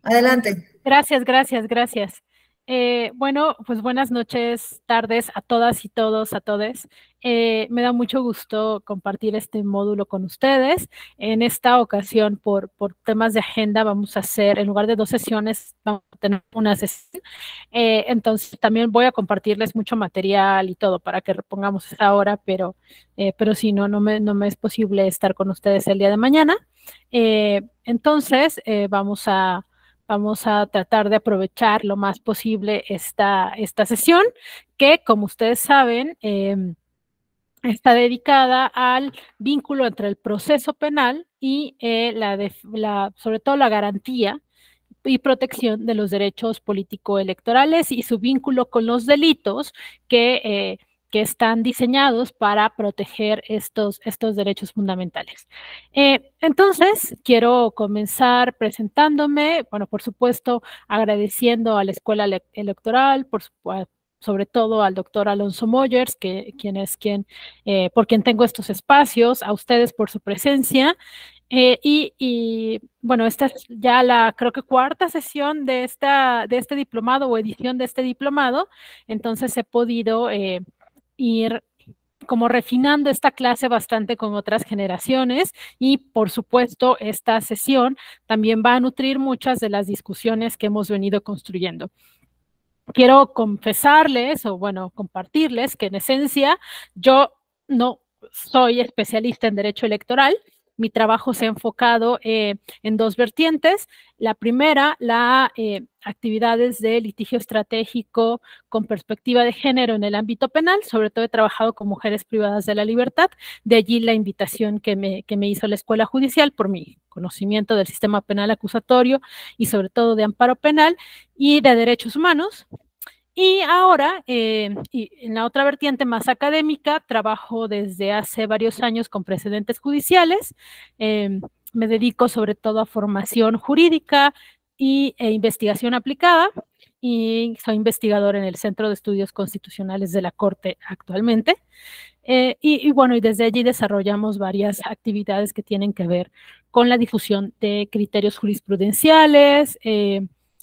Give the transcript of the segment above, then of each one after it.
Adelante. Gracias, gracias, gracias. Bueno, pues buenas noches, tardes a todas y todos, a todes. Me da mucho gusto compartir este módulo con ustedes. En esta ocasión, por temas de agenda, vamos a hacer, en lugar de 2 sesiones, vamos a tener una sesión. Entonces, también voy a compartirles mucho material y todo para que repongamos esa hora, pero si no, no me es posible estar con ustedes el día de mañana. Entonces, vamos a tratar de aprovechar lo más posible esta sesión, que como ustedes saben, está dedicada al vínculo entre el proceso penal y sobre todo la garantía y protección de los derechos político-electorales y su vínculo con los delitos que, eh, que están diseñados para proteger estos derechos fundamentales. Entonces, quiero comenzar presentándome, bueno, por supuesto, agradeciendo a la Escuela Electoral, sobre todo al doctor Alonso Moyers, por quien tengo estos espacios, a ustedes por su presencia. Bueno, esta es ya la, creo que cuarta sesión de este diplomado o edición de este diplomado, entonces he podido ir como refinando esta clase bastante con otras generaciones y por supuesto esta sesión también va a nutrir muchas de las discusiones que hemos venido construyendo. Quiero confesarles o bueno, compartirles que en esencia yo no soy especialista en derecho electoral. Mi trabajo se ha enfocado en dos vertientes. La primera, la actividades de litigio estratégico con perspectiva de género en el ámbito penal. Sobre todo he trabajado con mujeres privadas de la libertad. De allí la invitación que me hizo la Escuela Judicial por mi conocimiento del sistema penal acusatorio y sobre todo de amparo penal y de derechos humanos. Y ahora, y en la otra vertiente más académica, trabajo desde hace varios años con precedentes judiciales. Me dedico sobre todo a formación jurídica e investigación aplicada y soy investigador en el Centro de Estudios Constitucionales de la Corte actualmente. Bueno, y desde allí desarrollamos varias actividades que tienen que ver con la difusión de criterios jurisprudenciales,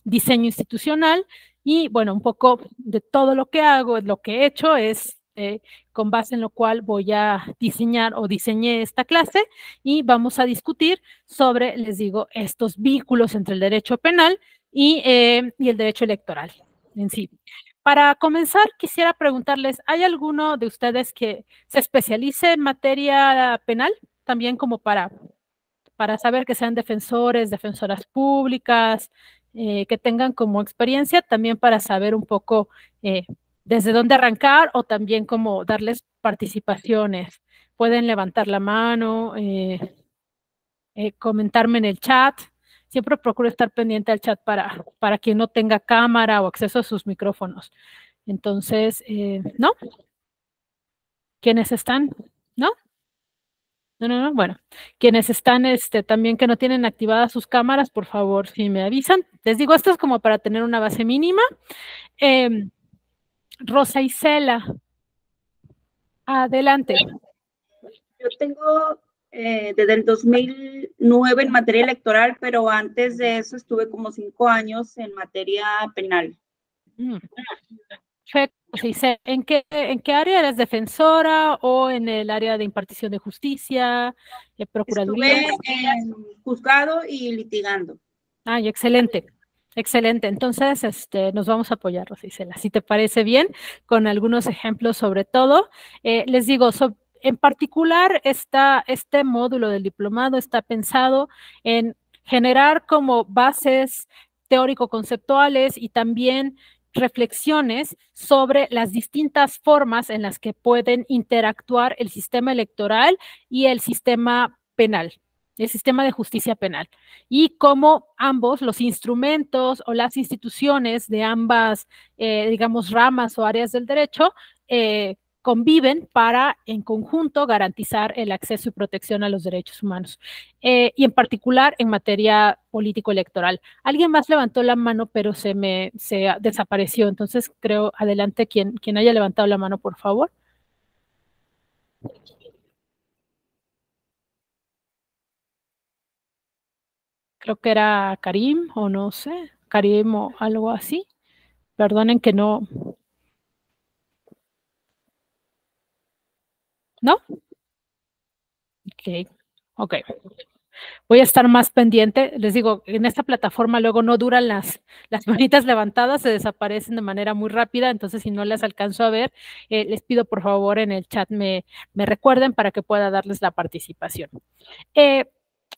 diseño institucional y bueno, un poco de todo lo que hago, lo que he hecho es con base en lo cual voy a diseñar o diseñé esta clase y vamos a discutir sobre, les digo, estos vínculos entre el derecho penal y el derecho electoral en sí. Para comenzar, quisiera preguntarles, ¿hay alguno de ustedes que se especialice en materia penal? También como para saber que sean defensores, defensoras públicas, que tengan como experiencia, también para saber un poco desde dónde arrancar o también como darles participaciones. Pueden levantar la mano, comentarme en el chat. Siempre procuro estar pendiente al chat para quien no tenga cámara o acceso a sus micrófonos. Entonces, ¿no? ¿Quiénes están? ¿No? No, no, no. Bueno, quienes están también que no tienen activadas sus cámaras, por favor, si me avisan. Les digo, esto es como para tener una base mínima. Eh, Rosa Isela, adelante. Yo tengo desde el 2009 en materia electoral, pero antes de eso estuve como 5 años en materia penal. Mm, perfecto, Rosa Isela. ¿En qué área eres defensora o en el área de impartición de justicia, procuraduría? Estuve en juzgado y litigando. Ay, excelente. Excelente. Entonces, nos vamos a apoyar, Rosicela, si te parece bien, con algunos ejemplos sobre todo. Les digo, en particular, este módulo del diplomado está pensado en generar como bases teórico-conceptuales y también reflexiones sobre las distintas formas en las que pueden interactuar el sistema electoral y el sistema penal, el sistema de justicia penal y cómo ambos, los instrumentos o las instituciones de ambas, digamos, ramas o áreas del derecho, conviven para, en conjunto, garantizar el acceso y protección a los derechos humanos, y en particular en materia político-electoral. Alguien más levantó la mano, pero se desapareció, entonces creo, adelante, quien haya levantado la mano, por favor. creo que era Karim o no sé, Karim o algo así. Perdonen que no. ¿No? Ok, ok. Voy a estar más pendiente. Les digo, en esta plataforma luego no duran las manitas levantadas, se desaparecen de manera muy rápida, entonces si no las alcanzo a ver, les pido por favor en el chat me recuerden para que pueda darles la participación. Eh,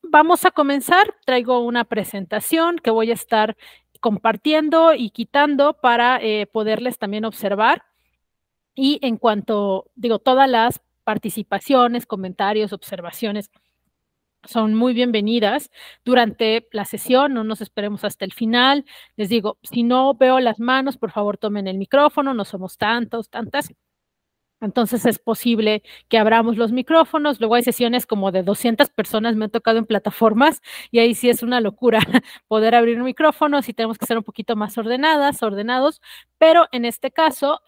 Vamos a comenzar. Traigo una presentación que voy a estar compartiendo y quitando para poderles también observar. Y en cuanto, digo, todas las participaciones, comentarios, observaciones son muy bienvenidas durante la sesión, no nos esperemos hasta el final. Les digo, si no veo las manos, por favor tomen el micrófono, no somos tantos, tantas. Entonces es posible que abramos los micrófonos. Luego hay sesiones como de 200 personas, me ha tocado en plataformas y ahí sí es una locura poder abrir micrófonos y tenemos que ser un poquito más ordenados, pero en este caso,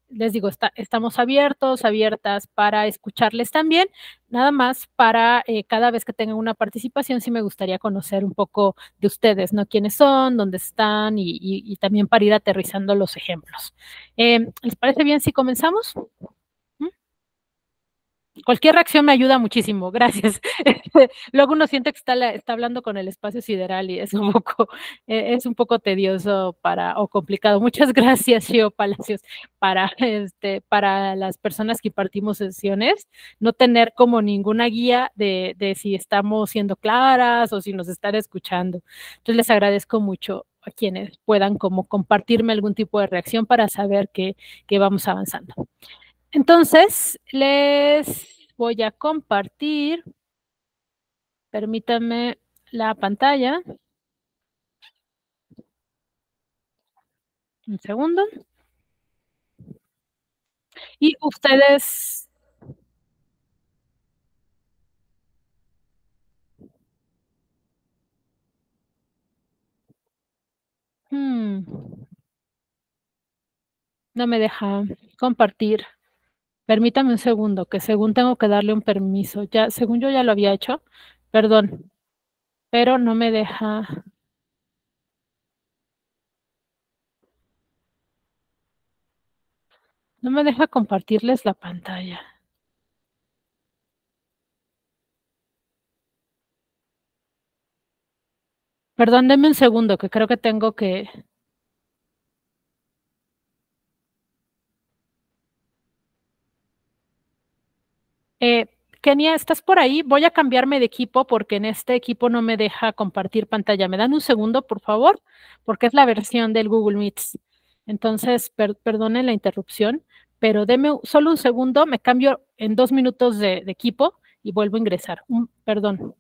les digo, estamos abiertas para escucharles también. Nada más para cada vez que tengan una participación, sí me gustaría conocer un poco de ustedes, ¿no? ¿Quiénes son? ¿Dónde están? Y también para ir aterrizando los ejemplos. ¿Les parece bien si comenzamos? ¿Mm? Cualquier reacción me ayuda muchísimo, gracias. Luego uno siente que está hablando con el espacio sideral y es un poco tedioso o complicado. Muchas gracias, Shio Palacios, para las personas que partimos sesiones, no tener como ninguna guía de si estamos siendo claras o si nos están escuchando. Entonces les agradezco mucho a quienes puedan como compartirme algún tipo de reacción para saber que vamos avanzando. Entonces, les voy a compartir, permítanme la pantalla, un segundo, y ustedes, hmm, no me deja compartir. Permítame un segundo, que según tengo que darle un permiso, ya, según yo ya lo había hecho, perdón, pero no me deja compartirles la pantalla. Perdón, denme un segundo, que creo que tengo que. Eh, Kenia, ¿estás por ahí? Voy a cambiarme de equipo porque en este equipo no me deja compartir pantalla. ¿Me dan un segundo, por favor? Porque es la versión del Google Meets. Entonces, perdonen la interrupción, pero deme solo un segundo, me cambio en 2 minutos de equipo y vuelvo a ingresar. Perdón.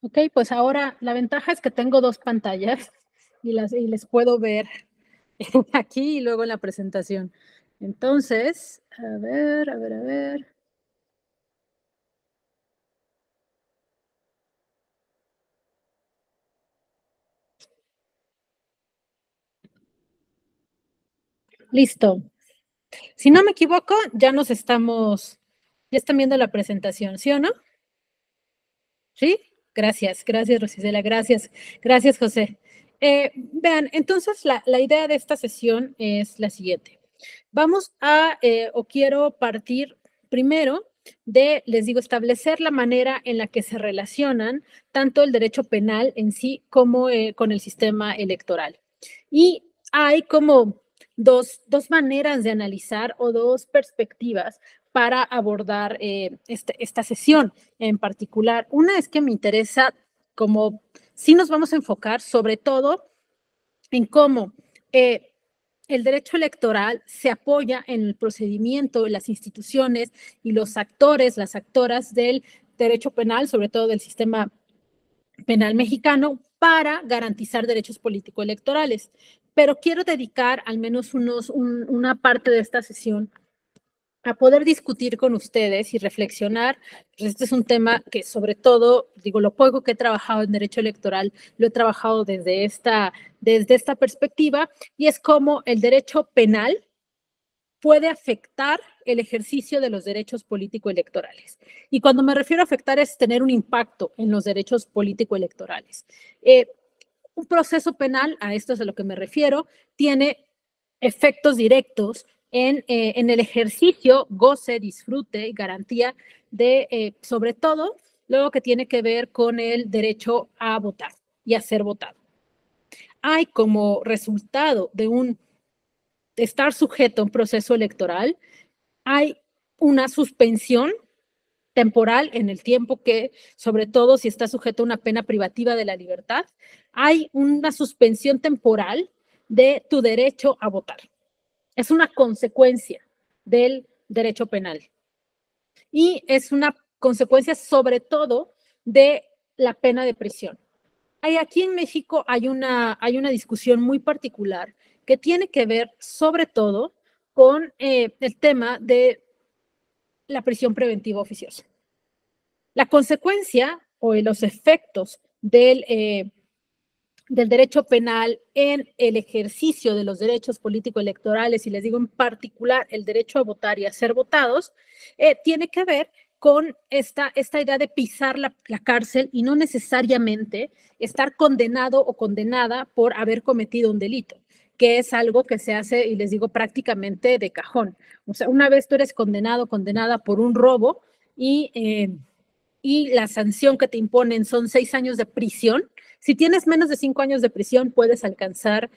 Ok, pues ahora la ventaja es que tengo dos pantallas y les puedo ver aquí y luego en la presentación. Entonces, a ver. Listo. Si no me equivoco, ya están viendo la presentación, ¿sí o no? ¿Sí? Gracias, Rosicela, gracias, José. Vean, entonces la idea de esta sesión es la siguiente. Vamos a, o quiero partir primero de, les digo, establecer la manera en la que se relacionan tanto el derecho penal en sí como con el sistema electoral. Y hay como dos maneras de analizar o dos perspectivas para abordar esta sesión en particular. Una es que me interesa como, sí nos vamos a enfocar sobre todo en cómo el derecho electoral se apoya en el procedimiento, en las instituciones y los actores, las actoras del derecho penal, sobre todo del sistema penal mexicano, para garantizar derechos político-electorales. Pero quiero dedicar al menos una parte de esta sesión a poder discutir con ustedes y reflexionar. Pues este es un tema que sobre todo, digo, lo poco que he trabajado en derecho electoral, lo he trabajado desde esta perspectiva, y es cómo el derecho penal puede afectar el ejercicio de los derechos político-electorales. Y cuando me refiero a afectar es tener un impacto en los derechos político-electorales. Un proceso penal, a esto es a lo que me refiero, tiene efectos directos en el ejercicio, goce, disfrute y garantía de, sobre todo, lo que tiene que ver con el derecho a votar y a ser votado. Hay como resultado de estar sujeto a un proceso electoral, hay una suspensión temporal en el tiempo que, sobre todo si está sujeto a una pena privativa de la libertad, hay una suspensión temporal de tu derecho a votar. Es una consecuencia del derecho penal. Y es una consecuencia sobre todo de la pena de prisión. Aquí en México hay una discusión muy particular que tiene que ver sobre todo con el tema de la prisión preventiva oficiosa. La consecuencia o los efectos del derecho penal en el ejercicio de los derechos político-electorales, y les digo en particular el derecho a votar y a ser votados, tiene que ver con esta idea de pisar la cárcel y no necesariamente estar condenado o condenada por haber cometido un delito, que es algo que se hace, y les digo, prácticamente de cajón. O sea, una vez tú eres condenado, condenada por un robo y la sanción que te imponen son 6 años de prisión. Si tienes menos de 5 años de prisión, puedes alcanzar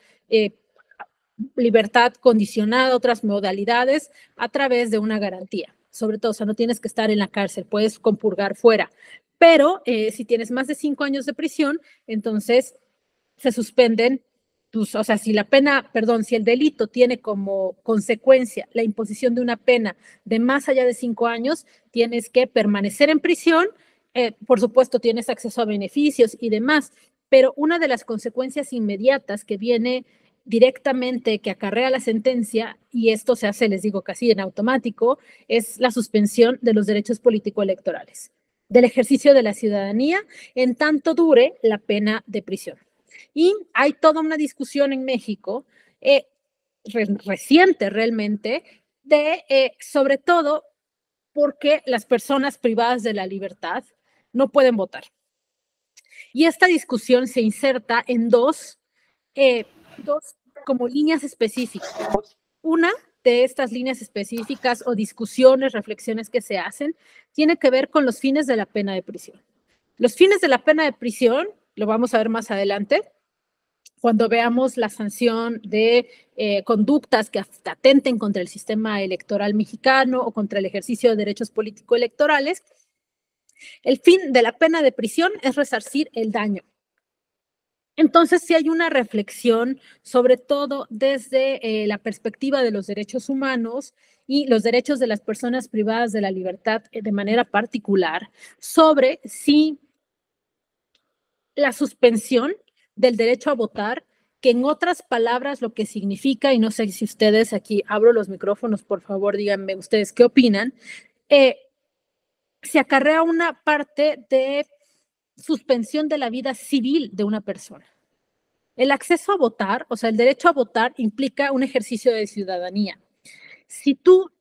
libertad condicionada, otras modalidades, a través de una garantía. Sobre todo, o sea, no tienes que estar en la cárcel, puedes compurgar fuera. Pero si tienes más de 5 años de prisión, entonces se suspenden o sea, si el delito tiene como consecuencia la imposición de una pena de más allá de 5 años, tienes que permanecer en prisión. Por supuesto, tienes acceso a beneficios y demás, pero una de las consecuencias inmediatas que viene directamente, que acarrea la sentencia, y esto se hace, les digo, casi en automático, es la suspensión de los derechos político-electorales, del ejercicio de la ciudadanía, en tanto dure la pena de prisión. Y hay toda una discusión en México, reciente realmente, sobre todo porque las personas privadas de la libertad no pueden votar. Y esta discusión se inserta en dos como líneas específicas. Una de estas líneas específicas o discusiones, reflexiones que se hacen, tiene que ver con los fines de la pena de prisión. Los fines de la pena de prisión, lo vamos a ver más adelante, cuando veamos la sanción de conductas que atenten contra el sistema electoral mexicano o contra el ejercicio de derechos político-electorales. El fin de la pena de prisión es resarcir el daño. Entonces, sí hay una reflexión, sobre todo desde la perspectiva de los derechos humanos y los derechos de las personas privadas de la libertad de manera particular, sobre si la suspensión del derecho a votar, que en otras palabras lo que significa, y no sé si ustedes aquí, abro los micrófonos, por favor, díganme ustedes qué opinan, se acarrea una parte de suspensión de la vida civil de una persona. El acceso a votar, o sea, el derecho a votar implica un ejercicio de ciudadanía. Si tú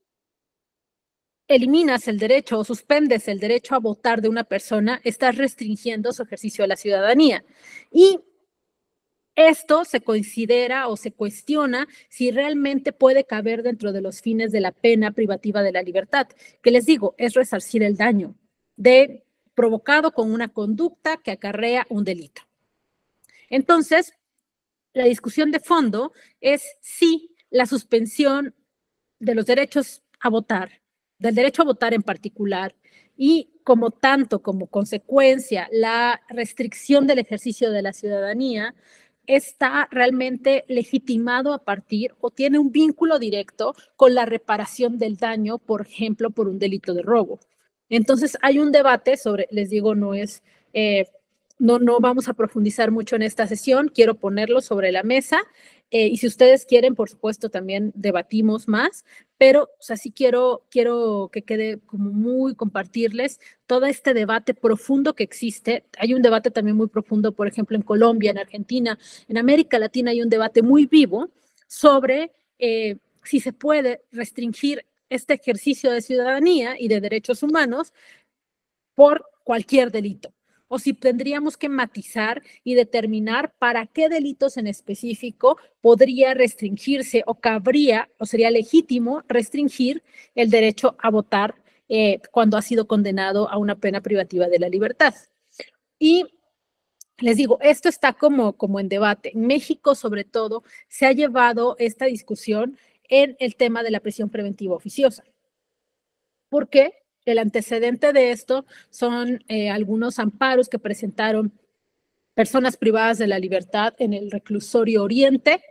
eliminas el derecho o suspendes el derecho a votar de una persona, estás restringiendo su ejercicio de la ciudadanía. Y esto se considera o se cuestiona si realmente puede caber dentro de los fines de la pena privativa de la libertad, que les digo, es resarcir el daño provocado con una conducta que acarrea un delito. Entonces, la discusión de fondo es si la suspensión de los derechos a votar, del derecho a votar en particular, y como tanto como consecuencia la restricción del ejercicio de la ciudadanía, está realmente legitimado a partir o tiene un vínculo directo con la reparación del daño, por ejemplo, por un delito de robo. Entonces, hay un debate sobre, les digo, no vamos a profundizar mucho en esta sesión, quiero ponerlo sobre la mesa y si ustedes quieren, por supuesto, también debatimos más, pero o sea, sí quiero que quede como muy compartirles todo este debate profundo que existe. Hay un debate también muy profundo, por ejemplo, en Colombia, en Argentina, en América Latina hay un debate muy vivo sobre si se puede restringir este ejercicio de ciudadanía y de derechos humanos por cualquier delito, o si tendríamos que matizar y determinar para qué delitos en específico podría restringirse o cabría o sería legítimo restringir el derecho a votar cuando ha sido condenado a una pena privativa de la libertad. Y les digo, esto está como en debate. En México, sobre todo, se ha llevado esta discusión en el tema de la prisión preventiva oficiosa. ¿Por qué? El antecedente de esto son algunos amparos que presentaron personas privadas de la libertad en el reclusorio Oriente,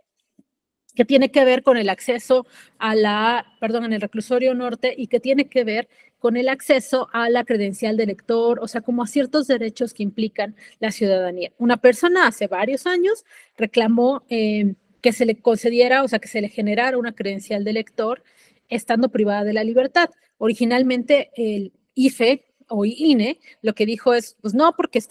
que tiene que ver con el acceso en el reclusorio norte y que tiene que ver con el acceso a la credencial de elector, o sea, como a ciertos derechos que implican la ciudadanía. Una persona hace varios años reclamó que se le concediera, o sea, que se le generara una credencial de elector estando privada de la libertad. Originalmente el IFE o INE lo que dijo es, pues no, porque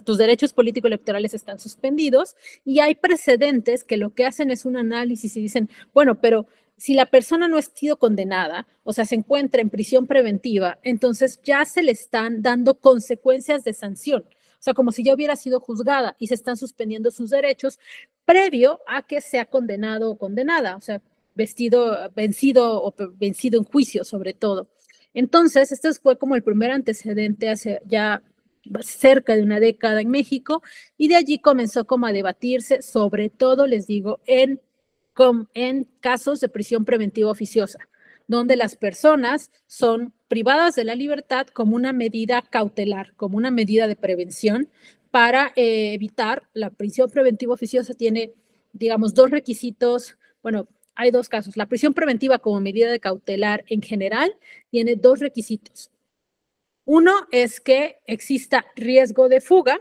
tus derechos político-electorales están suspendidos y hay precedentes que lo que hacen es un análisis y dicen, bueno, pero si la persona no ha sido condenada, o sea, se encuentra en prisión preventiva, entonces ya se le están dando consecuencias de sanción. O sea, como si ya hubiera sido juzgada y se están suspendiendo sus derechos previo a que sea condenado o condenada, o sea, vencido en juicio sobre todo. Entonces, este fue como el primer antecedente hace ya cerca de una década en México y de allí comenzó como a debatirse, sobre todo, les digo, en casos de prisión preventiva oficiosa, donde las personas son privadas de la libertad como una medida cautelar, como una medida de prevención para evitar la prisión preventiva oficiosa tiene, digamos, dos requisitos, bueno, hay dos casos. La prisión preventiva como medida de cautelar en general tiene dos requisitos. Uno es que exista riesgo de fuga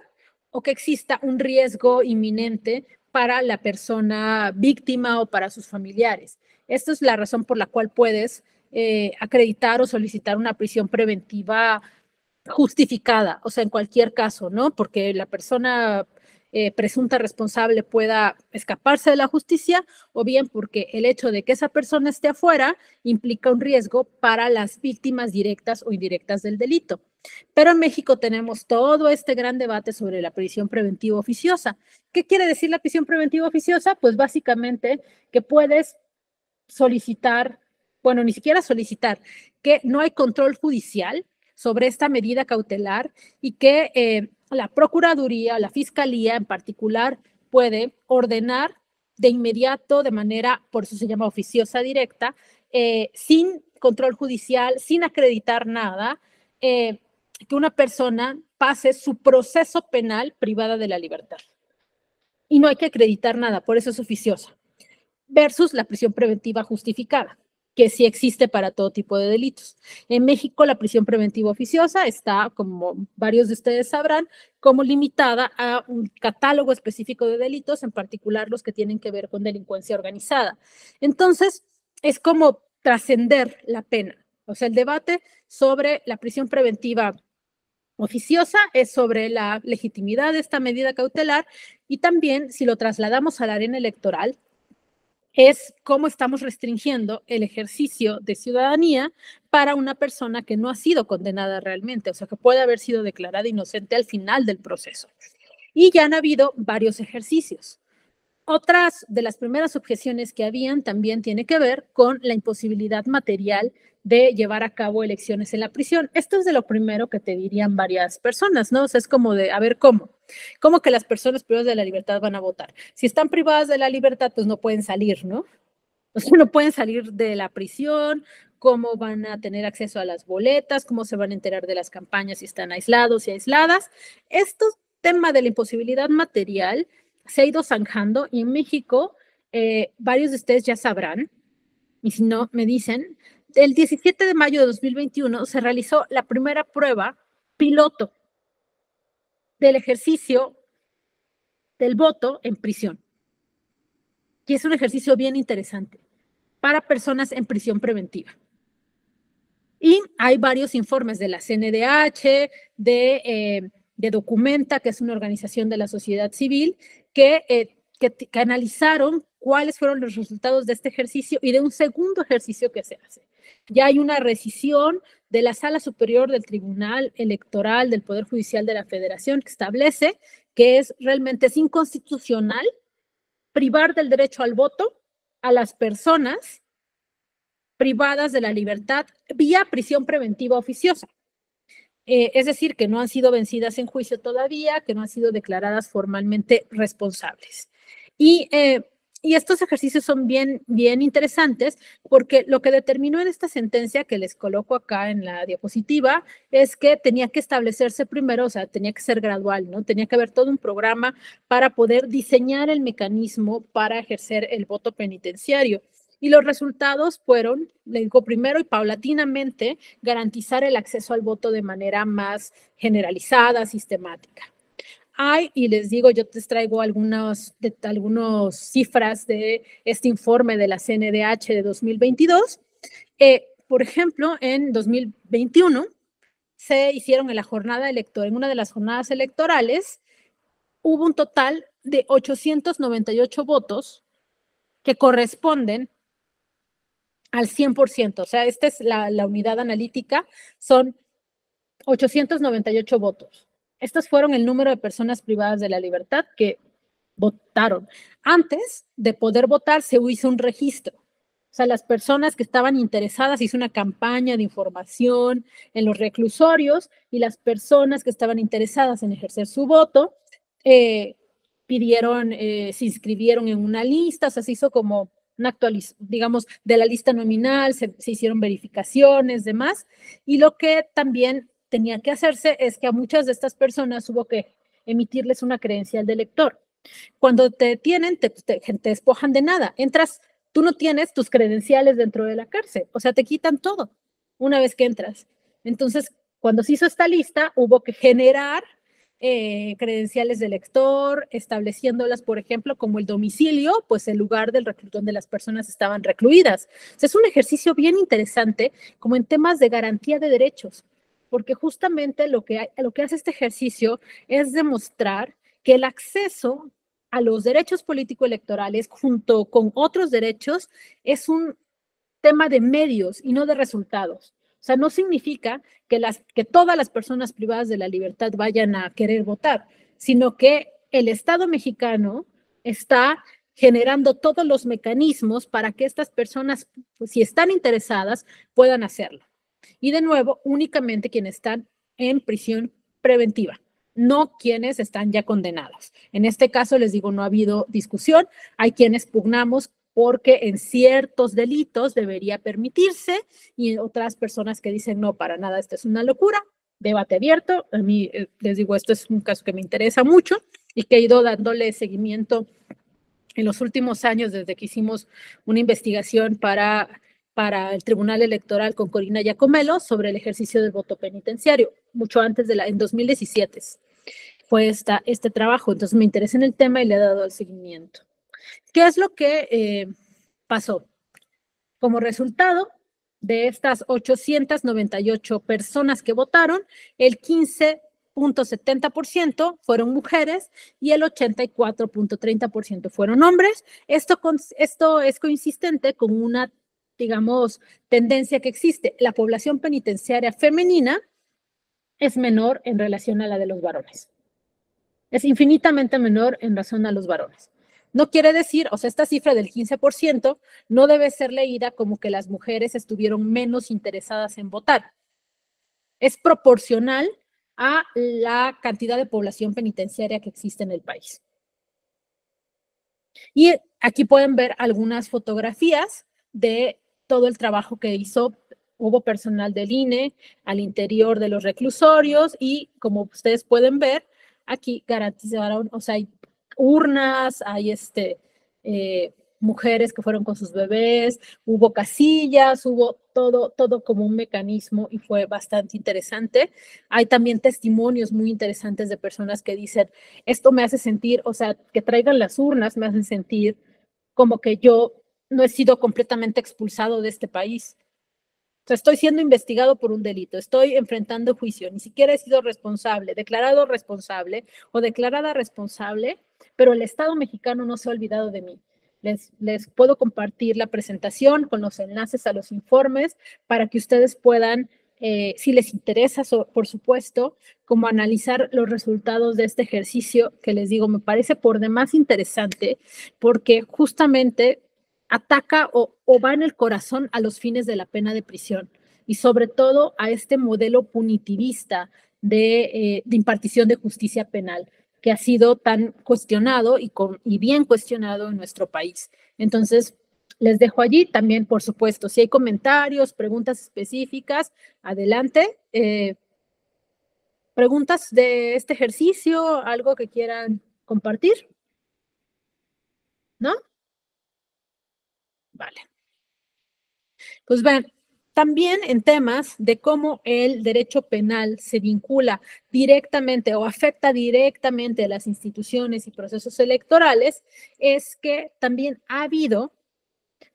o que exista un riesgo inminente para la persona víctima o para sus familiares. Esta es la razón por la cual puedes acreditar o solicitar una prisión preventiva justificada, o sea, en cualquier caso, ¿no? Porque la persona presunta responsable pueda escaparse de la justicia o bien porque el hecho de que esa persona esté afuera implica un riesgo para las víctimas directas o indirectas del delito. Pero en México tenemos todo este gran debate sobre la prisión preventiva oficiosa. ¿Qué quiere decir la prisión preventiva oficiosa? Pues básicamente que puedes solicitar, bueno, ni siquiera solicitar, que no hay control judicial sobre esta medida cautelar y que la Procuraduría, la Fiscalía en particular, puede ordenar de inmediato, de manera, por eso se llama oficiosa directa, sin control judicial, sin acreditar nada, que una persona pase su proceso penal privada de la libertad. Y no hay que acreditar nada, por eso es oficiosa. Versus la prisión preventiva justificada, que sí existe para todo tipo de delitos. En México, la prisión preventiva oficiosa está, como varios de ustedes sabrán, como limitada a un catálogo específico de delitos, en particular los que tienen que ver con delincuencia organizada. Entonces, es como trascender la pena. O sea, el debate sobre la prisión preventiva oficiosa es sobre la legitimidad de esta medida cautelar y también si lo trasladamos a la arena electoral, es cómo estamos restringiendo el ejercicio de ciudadanía para una persona que no ha sido condenada realmente, o sea, que puede haber sido declarada inocente al final del proceso. Y ya han habido varios ejercicios. Otras de las primeras objeciones que habían también tiene que ver con la imposibilidad material de llevar a cabo elecciones en la prisión. Esto es de lo primero que te dirían varias personas, ¿no? O sea, es como de, a ver, ¿cómo que las personas privadas de la libertad van a votar? Si están privadas de la libertad, pues no pueden salir, ¿no? O sea, no pueden salir de la prisión, cómo van a tener acceso a las boletas, cómo se van a enterar de las campañas si están aislados y aisladas. Esto tema de la imposibilidad material se ha ido zanjando y en México varios de ustedes ya sabrán, y si no, me dicen, el 17 de mayo de 2021 se realizó la primera prueba piloto del ejercicio del voto en prisión. Y es un ejercicio bien interesante para personas en prisión preventiva. Y hay varios informes de la CNDH, de Documenta, que es una organización de la sociedad civil, que analizaron cuáles fueron los resultados de este ejercicio y de un segundo ejercicio que se hace. Ya hay una rescisión de la Sala Superior del Tribunal Electoral del Poder Judicial de la Federación que establece que realmente es inconstitucional privar del derecho al voto a las personas privadas de la libertad vía prisión preventiva oficiosa. Es decir, que no han sido vencidas en juicio todavía, que no han sido declaradas formalmente responsables. Y estos ejercicios son bien interesantes porque lo que determinó en esta sentencia que les coloco acá en la diapositiva es que tenía que establecerse primero, o sea, tenía que ser gradual, ¿no? Tenía que haber todo un programa para poder diseñar el mecanismo para ejercer el voto penitenciario. Y los resultados fueron, le digo primero y paulatinamente, garantizar el acceso al voto de manera más generalizada, sistemática. Y les digo, yo te traigo algunas cifras de este informe de la CNDH de 2022. Por ejemplo, en 2021 se hicieron en una de las jornadas electorales, hubo un total de 898 votos que corresponden al 100%, o sea, esta es la unidad analítica, son 898 votos. Estos fueron el número de personas privadas de la libertad que votaron. Antes de poder votar se hizo un registro. O sea, las personas que estaban interesadas, hizo una campaña de información en los reclusorios y las personas que estaban interesadas en ejercer su voto pidieron, se inscribieron en una lista, o sea, se hizo como una actualización, digamos, de la lista nominal, se hicieron verificaciones, demás, y lo que también tenía que hacerse es que a muchas de estas personas hubo que emitirles una credencial de elector. Cuando te detienen, te despojan de nada, entras, tú no tienes tus credenciales dentro de la cárcel, o sea, te quitan todo una vez que entras. Entonces, cuando se hizo esta lista, hubo que generar credenciales de lector, estableciéndolas, por ejemplo, como el domicilio, pues el lugar donde las personas estaban recluidas. O sea, es un ejercicio bien interesante como en temas de garantía de derechos, porque justamente lo que hace este ejercicio es demostrar que el acceso a los derechos político-electorales junto con otros derechos es un tema de medios y no de resultados. O sea, no significa que todas las personas privadas de la libertad vayan a querer votar, sino que el Estado mexicano está generando todos los mecanismos para que estas personas, pues, si están interesadas, puedan hacerlo. Y de nuevo, únicamente quienes están en prisión preventiva, no quienes están ya condenados. En este caso, les digo, no ha habido discusión. Hay quienes pugnamos porque en ciertos delitos debería permitirse y otras personas que dicen, no, para nada, esto es una locura, debate abierto. A mí, les digo, esto es un caso que me interesa mucho y que he ido dándole seguimiento en los últimos años desde que hicimos una investigación para el Tribunal Electoral con Corina Giacomelo sobre el ejercicio del voto penitenciario, mucho antes en 2017 fue este trabajo. Entonces me interesa en el tema y le he dado el seguimiento. ¿Qué es lo que pasó? Como resultado de estas 898 personas que votaron, el 15% 80.70% fueron mujeres y el 84.30% fueron hombres. Esto es consistente con una, digamos, tendencia que existe. La población penitenciaria femenina es menor en relación a la de los varones. Es infinitamente menor en relación a los varones. No quiere decir, o sea, esta cifra del 15% no debe ser leída como que las mujeres estuvieron menos interesadas en votar. Es proporcional a la cantidad de población penitenciaria que existe en el país. Y aquí pueden ver algunas fotografías de todo el trabajo que hizo. Hubo personal del INE al interior de los reclusorios y, como ustedes pueden ver, aquí garantizaron, o sea, hay urnas, hay mujeres que fueron con sus bebés, hubo casillas, hubo todo como un mecanismo y fue bastante interesante. Hay también testimonios muy interesantes de personas que dicen, esto me hace sentir, o sea, que traigan las urnas me hacen sentir como que yo no he sido completamente expulsado de este país. O sea, estoy siendo investigado por un delito, estoy enfrentando juicio, ni siquiera he sido responsable, declarado responsable o declarada responsable, pero el Estado mexicano no se ha olvidado de mí. Les puedo compartir la presentación con los enlaces a los informes para que ustedes puedan, si les interesa, por supuesto, como analizar los resultados de este ejercicio que les digo, me parece por demás interesante porque justamente ataca o va en el corazón a los fines de la pena de prisión y sobre todo a este modelo punitivista de impartición de justicia penal que ha sido tan cuestionado y bien cuestionado en nuestro país. Entonces, les dejo allí también, por supuesto, si hay comentarios, preguntas específicas, adelante. ¿Preguntas de este ejercicio? ¿Algo que quieran compartir? ¿No? Vale. Pues ven, también en temas de cómo el derecho penal se vincula directamente o afecta directamente a las instituciones y procesos electorales, es que también ha habido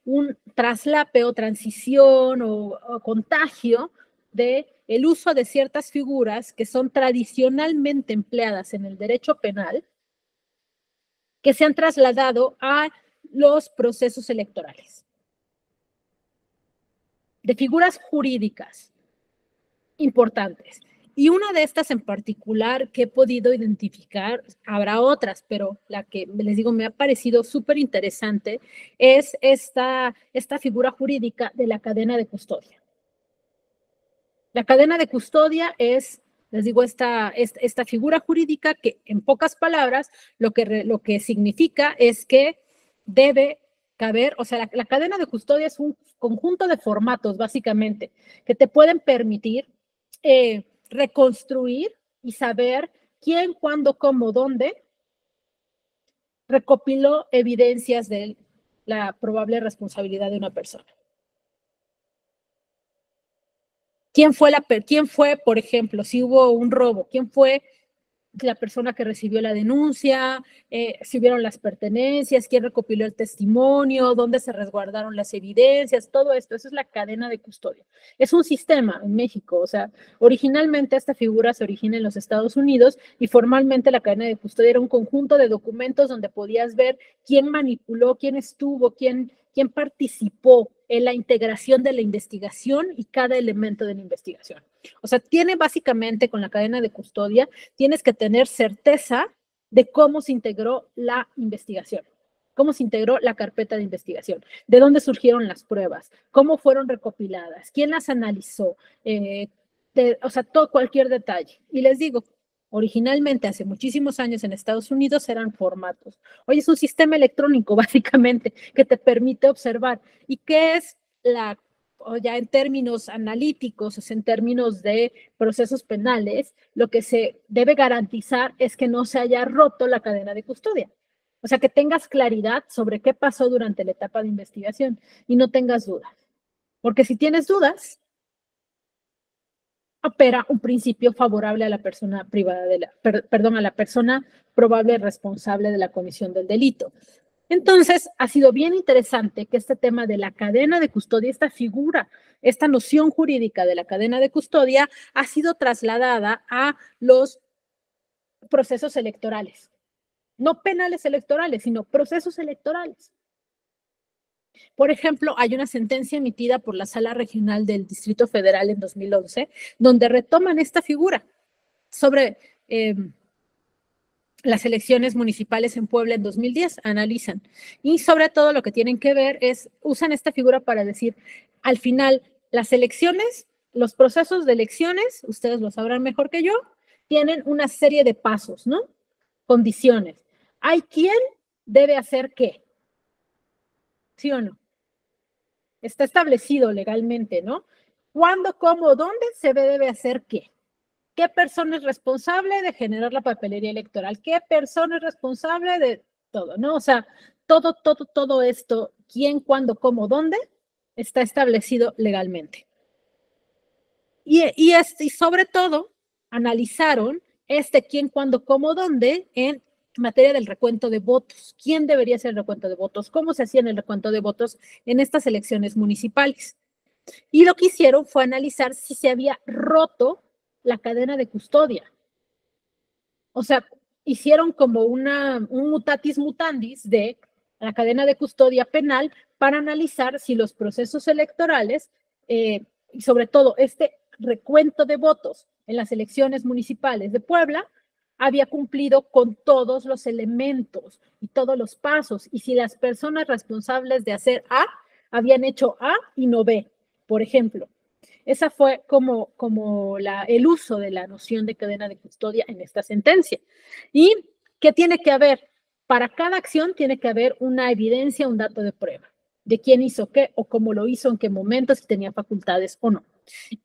un traslape o transición o contagio de el uso de ciertas figuras que son tradicionalmente empleadas en el derecho penal, que se han trasladado a los procesos electorales. De figuras jurídicas importantes. Y una de estas en particular que he podido identificar, habrá otras, pero la que les digo me ha parecido súper interesante es esta figura jurídica de la cadena de custodia. La cadena de custodia es, les digo, esta figura jurídica que en pocas palabras lo que significa es que debe caber, o sea, la cadena de custodia es un conjunto de formatos, básicamente, que te pueden permitir reconstruir y saber quién, cuándo, cómo, dónde recopiló evidencias de la probable responsabilidad de una persona. ¿Quién fue, por ejemplo, si hubo un robo? ¿Quién fue la persona que recibió la denuncia? Si hubieron las pertenencias, quién recopiló el testimonio, dónde se resguardaron las evidencias, todo esto. Eso es la cadena de custodia. Es un sistema en México, o sea, originalmente esta figura se origina en los Estados Unidos y formalmente la cadena de custodia era un conjunto de documentos donde podías ver quién manipuló, quién estuvo, quién participó en la integración de la investigación y cada elemento de la investigación. O sea, tiene básicamente con la cadena de custodia, tienes que tener certeza de cómo se integró la investigación, cómo se integró la carpeta de investigación, de dónde surgieron las pruebas, cómo fueron recopiladas, quién las analizó, o sea, cualquier detalle. Y les digo, originalmente, hace muchísimos años en Estados Unidos eran formatos. Hoy es un sistema electrónico, básicamente, que te permite observar. ¿Y qué es o ya en términos analíticos, o sea, en términos de procesos penales, lo que se debe garantizar es que no se haya roto la cadena de custodia? O sea, que tengas claridad sobre qué pasó durante la etapa de investigación y no tengas dudas. Porque si tienes dudas, opera un principio favorable a la persona privada a la persona probable responsable de la comisión del delito. Entonces, ha sido bien interesante que este tema de la cadena de custodia, esta figura, esta noción jurídica de la cadena de custodia, ha sido trasladada a los procesos electorales. No penales electorales, sino procesos electorales. Por ejemplo, hay una sentencia emitida por la Sala Regional del Distrito Federal en 2011, donde retoman esta figura sobre las elecciones municipales en Puebla en 2010, analizan. Y sobre todo lo que tienen que ver es, usan esta figura para decir, al final, las elecciones, los procesos de elecciones, ustedes lo sabrán mejor que yo, tienen una serie de pasos, ¿no? Condiciones. Hay quien debe hacer qué, ¿sí o no? Está establecido legalmente, ¿no? ¿Cuándo, cómo, dónde se debe hacer qué? ¿Qué persona es responsable de generar la papelería electoral? ¿Qué persona es responsable de todo, no? O sea, todo esto, quién, cuándo, cómo, dónde, está establecido legalmente. Y sobre todo, analizaron quién, cuándo, cómo, dónde en materia del recuento de votos. ¿Quién debería hacer el recuento de votos? ¿Cómo se hacía el recuento de votos en estas elecciones municipales? Y lo que hicieron fue analizar si se había roto la cadena de custodia. O sea, hicieron como un mutatis mutandis de la cadena de custodia penal para analizar si los procesos electorales, y sobre todo este recuento de votos en las elecciones municipales de Puebla, había cumplido con todos los elementos y todos los pasos, y si las personas responsables de hacer A habían hecho A y no B, por ejemplo. Esa fue como el uso de la noción de cadena de custodia en esta sentencia. ¿Y qué tiene que haber? Para cada acción tiene que haber una evidencia, un dato de prueba de quién hizo qué o cómo lo hizo, en qué momento, si tenía facultades o no.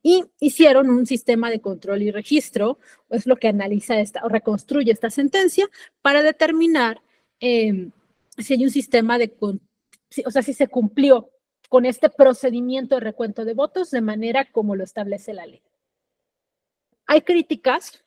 Y hicieron un sistema de control y registro, es lo que analiza o reconstruye esta sentencia para determinar si hay un sistema o sea, si se cumplió con este procedimiento de recuento de votos de manera como lo establece la ley. Hay críticas.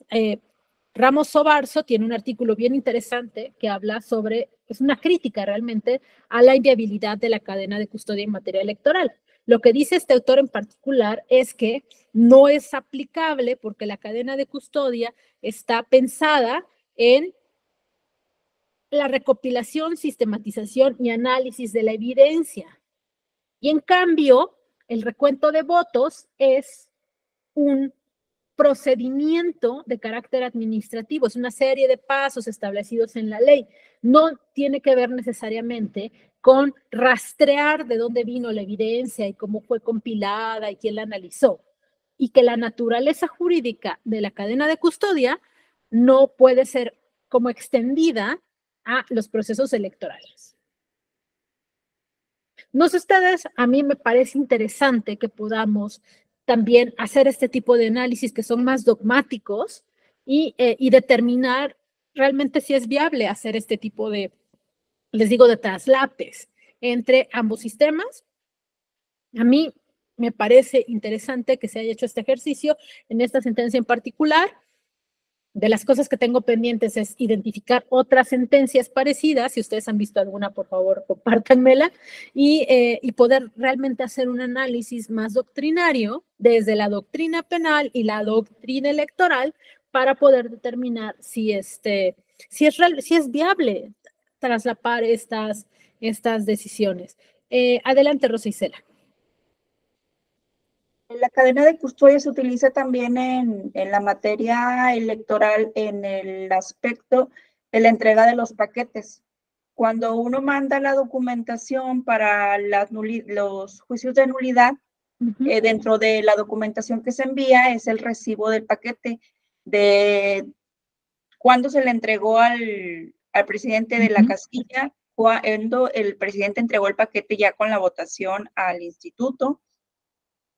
Ramos Sobarzo tiene un artículo bien interesante que habla sobre, es una crítica realmente a la inviabilidad de la cadena de custodia en materia electoral. Lo que dice este autor en particular es que no es aplicable porque la cadena de custodia está pensada en la recopilación, sistematización y análisis de la evidencia. Y en cambio, el recuento de votos es un procedimiento de carácter administrativo, es una serie de pasos establecidos en la ley. No tiene que ver necesariamente con rastrear de dónde vino la evidencia y cómo fue compilada y quién la analizó. Y que la naturaleza jurídica de la cadena de custodia no puede ser como extendida a los procesos electorales. No sé ustedes, a mí me parece interesante que podamos también hacer este tipo de análisis que son más dogmáticos y determinar realmente si es viable hacer este tipo de, les digo, de traslapes entre ambos sistemas. A mí me parece interesante que se haya hecho este ejercicio en esta sentencia en particular. De las cosas que tengo pendientes es identificar otras sentencias parecidas. Si ustedes han visto alguna, por favor, compártanmela y poder realmente hacer un análisis más doctrinario desde la doctrina penal y la doctrina electoral para poder determinar si es viable traslapar estas decisiones. Adelante, Rosa Isela. La cadena de custodia se utiliza también en la materia electoral en el aspecto de la entrega de los paquetes. Cuando uno manda la documentación para los juicios de nulidad, dentro de la documentación que se envía es el recibo del paquete de cuándo se le entregó al presidente de la casilla, cuando el presidente entregó el paquete ya con la votación al instituto.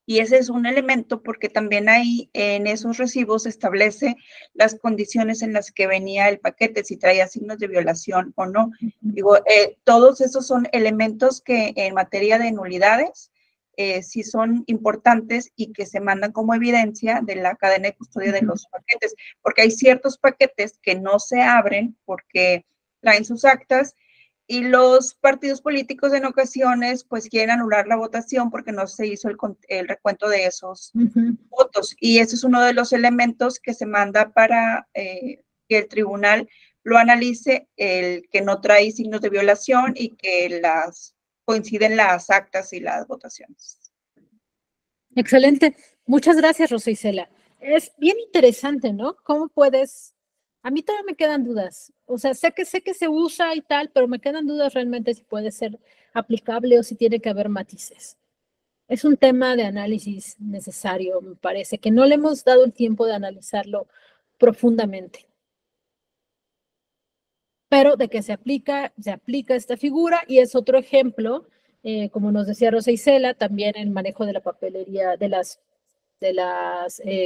Y ese es un elemento porque también ahí en esos recibos se establece las condiciones en las que venía el paquete, si traía signos de violación o no. Digo, todos esos son elementos que en materia de nulidades sí son importantes y que se mandan como evidencia de la cadena de custodia de los paquetes, porque hay ciertos paquetes que no se abren porque traen sus actas. Y los partidos políticos en ocasiones pues quieren anular la votación porque no se hizo el recuento de esos votos. Y ese es uno de los elementos que se manda para que el tribunal lo analice, el que no trae signos de violación y que coinciden las actas y las votaciones. Excelente. Muchas gracias, Rosa Isela. Es bien interesante, ¿no? ¿Cómo puedes? A mí todavía me quedan dudas. O sea, sé que se usa y tal, pero me quedan dudas realmente si puede ser aplicable o si tiene que haber matices. Es un tema de análisis necesario, me parece, que no le hemos dado el tiempo de analizarlo profundamente. Pero de que se aplica esta figura y es otro ejemplo, como nos decía Rosa Isela, también el manejo de la papelería, de las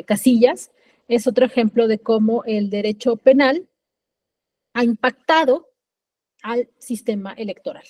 casillas, es otro ejemplo de cómo el derecho penal ha impactado al sistema electoral.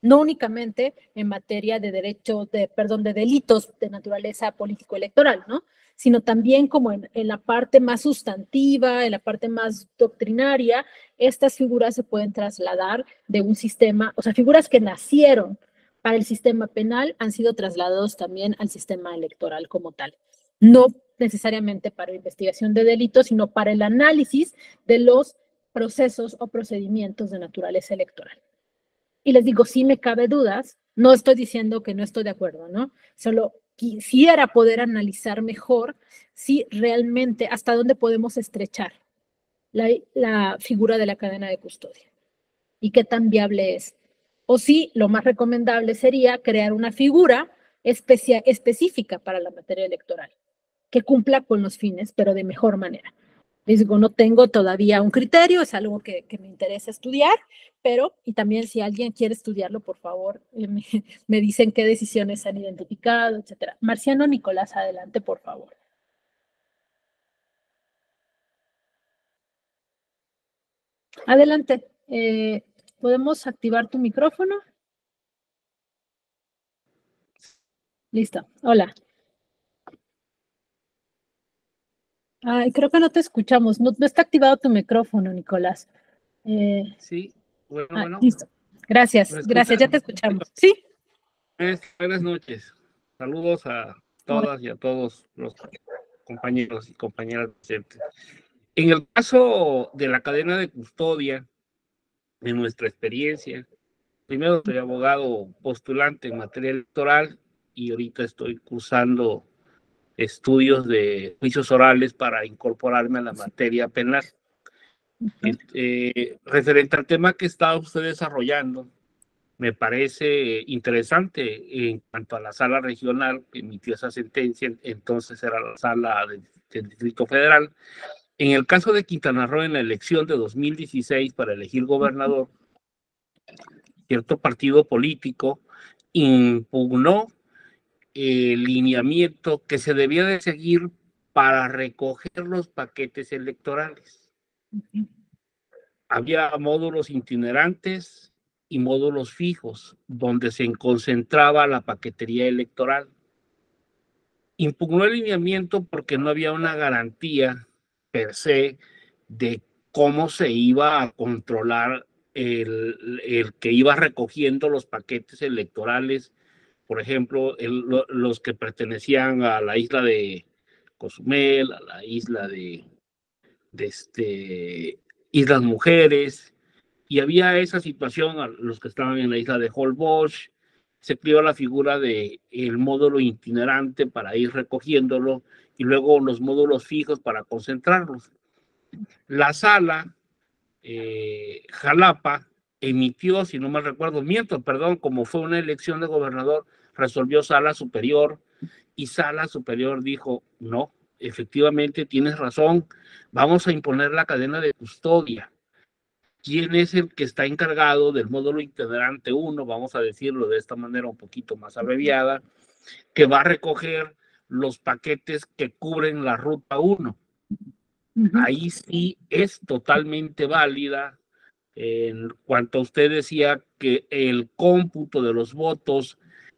No únicamente en materia de de delitos de naturaleza político-electoral, ¿no? Sino también como en la parte más sustantiva, en la parte más doctrinaria, estas figuras se pueden trasladar de un sistema, o sea, figuras que nacieron para el sistema penal han sido trasladados también al sistema electoral como tal. No necesariamente para investigación de delitos, sino para el análisis de los procesos o procedimientos de naturaleza electoral. Y les digo, sí me cabe dudas, no estoy diciendo que no estoy de acuerdo, ¿no? Solo quisiera poder analizar mejor si realmente hasta dónde podemos estrechar la figura de la cadena de custodia y qué tan viable es. O si lo más recomendable sería crear una figura específica para la materia electoral, que cumpla con los fines, pero de mejor manera. Les digo, no tengo todavía un criterio, es algo que me interesa estudiar, pero, y también si alguien quiere estudiarlo, por favor, me dicen qué decisiones han identificado, etcétera. Marciano Nicolás, adelante, por favor. Adelante. ¿Podemos activar tu micrófono? Listo. Hola. Ay, creo que no te escuchamos. No está activado tu micrófono, Nicolás. Sí, bueno. Listo. Gracias, ya te escuchamos. ¿Sí? Buenas noches. Saludos a todas y a todos los compañeros y compañeras docentes. En el caso de la cadena de custodia, en nuestra experiencia, primero soy abogado postulante en materia electoral y ahorita estoy cursando estudios de juicios orales para incorporarme a la materia penal. Referente al tema que está usted desarrollando, me parece interesante en cuanto a la sala regional que emitió esa sentencia, entonces era la sala del Distrito Federal. En el caso de Quintana Roo, en la elección de 2016 para elegir gobernador, cierto partido político impugnó el lineamiento que se debía de seguir para recoger los paquetes electorales. Había módulos itinerantes y módulos fijos donde se concentraba la paquetería electoral. Impugnó el lineamiento porque no había una garantía per se de cómo se iba a controlar el que iba recogiendo los paquetes electorales, por ejemplo, los que pertenecían a la isla de Cozumel, a la isla de Islas Mujeres, y había esa situación, a los que estaban en la isla de Holbox, se creó la figura de el módulo itinerante para ir recogiéndolo y luego los módulos fijos para concentrarlos. La sala Jalapa emitió, si no mal recuerdo, como fue una elección de gobernador, resolvió sala superior y sala superior dijo, no, efectivamente tienes razón, vamos a imponer la cadena de custodia. ¿Quién es el que está encargado del módulo itinerante 1? Vamos a decirlo de esta manera un poquito más abreviada, que va a recoger los paquetes que cubren la ruta 1. Ahí sí es totalmente válida. En cuanto a usted decía que el cómputo de los votos,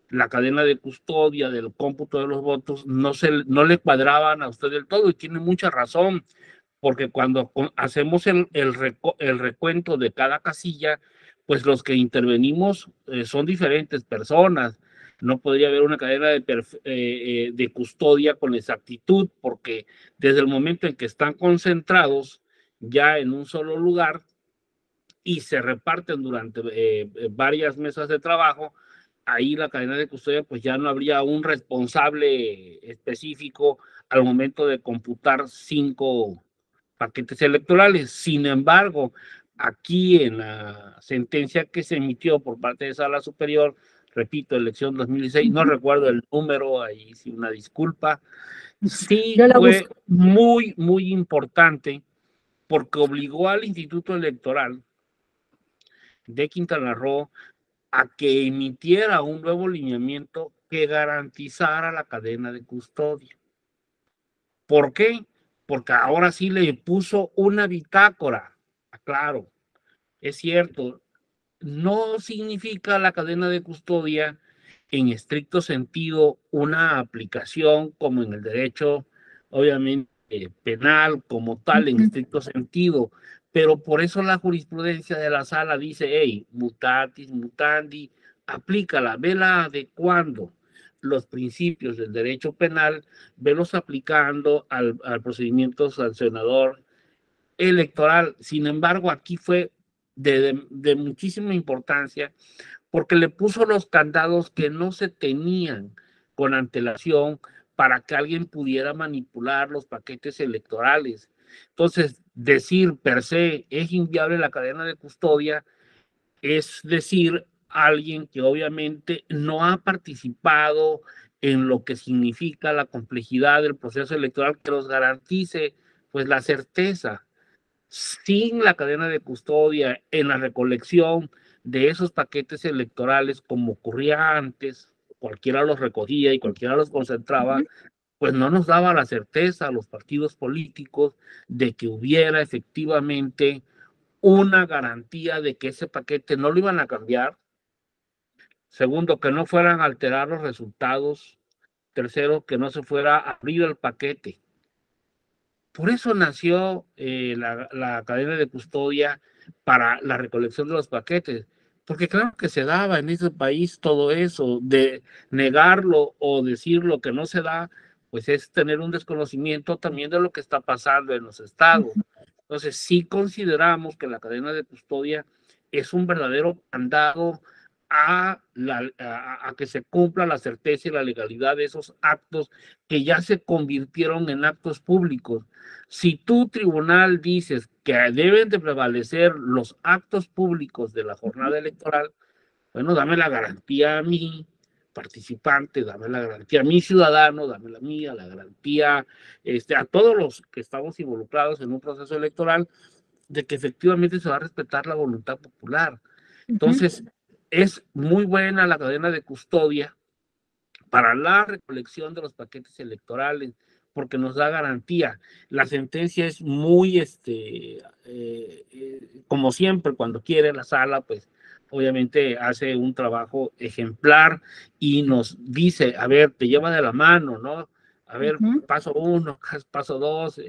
la cadena de custodia del cómputo de los votos no le cuadraban a usted del todo, y tiene mucha razón, porque cuando hacemos el recuento de cada casilla, pues los que intervenimos son diferentes personas. No podría haber una cadena de custodia con exactitud, porque desde el momento en que están concentrados, ya en un solo lugar y se reparten durante varias mesas de trabajo, ahí la cadena de custodia pues ya no habría un responsable específico al momento de computar 5 paquetes electorales. Sin embargo, aquí en la sentencia que se emitió por parte de Sala Superior, repito, elección 2016, no recuerdo el número, ahí sí una disculpa, sí fue muy, muy importante porque obligó al Instituto Electoral de Quintana Roo a que emitiera un nuevo lineamiento que garantizara la cadena de custodia. ¿Por qué? Porque ahora sí le puso una bitácora. Claro, es cierto, no significa la cadena de custodia en estricto sentido una aplicación como en el derecho, obviamente, penal como tal, en estricto sentido, pero por eso la jurisprudencia de la sala dice, hey, mutatis mutandi, aplícala, vela adecuando los principios del derecho penal, velos aplicando al procedimiento sancionador electoral. Sin embargo, aquí fue de muchísima importancia porque le puso los candados que no se tenían con antelación para que alguien pudiera manipular los paquetes electorales. Entonces, decir per se es inviable la cadena de custodia es decir alguien que obviamente no ha participado en lo que significa la complejidad del proceso electoral que nos garantice pues la certeza. Sin la cadena de custodia en la recolección de esos paquetes electorales como ocurría antes, cualquiera los recogía y cualquiera los concentraba, pues no nos daba la certeza a los partidos políticos de que hubiera efectivamente una garantía de que ese paquete no lo iban a cambiar. Segundo, que no fueran a alterar los resultados. Tercero, que no se fuera a abrir el paquete. Por eso nació la cadena de custodia para la recolección de los paquetes, porque claro que se daba en ese país todo eso, de negarlo o decir lo que no se da, pues es tener un desconocimiento también de lo que está pasando en los estados. Entonces sí consideramos que la cadena de custodia es un verdadero candado a que se cumpla la certeza y la legalidad de esos actos que ya se convirtieron en actos públicos. Si tu tribunal dices que deben de prevalecer los actos públicos de la jornada electoral, bueno, dame la garantía a mí, participante, dame la garantía a mi ciudadano, dame la mía, la garantía a todos los que estamos involucrados en un proceso electoral de que efectivamente se va a respetar la voluntad popular. Entonces, es muy buena la cadena de custodia para la recolección de los paquetes electorales, porque nos da garantía. La sentencia es muy, como siempre, cuando quiere la sala, pues obviamente hace un trabajo ejemplar y nos dice, a ver, te lleva de la mano, ¿no? A ver, paso 1, paso 2,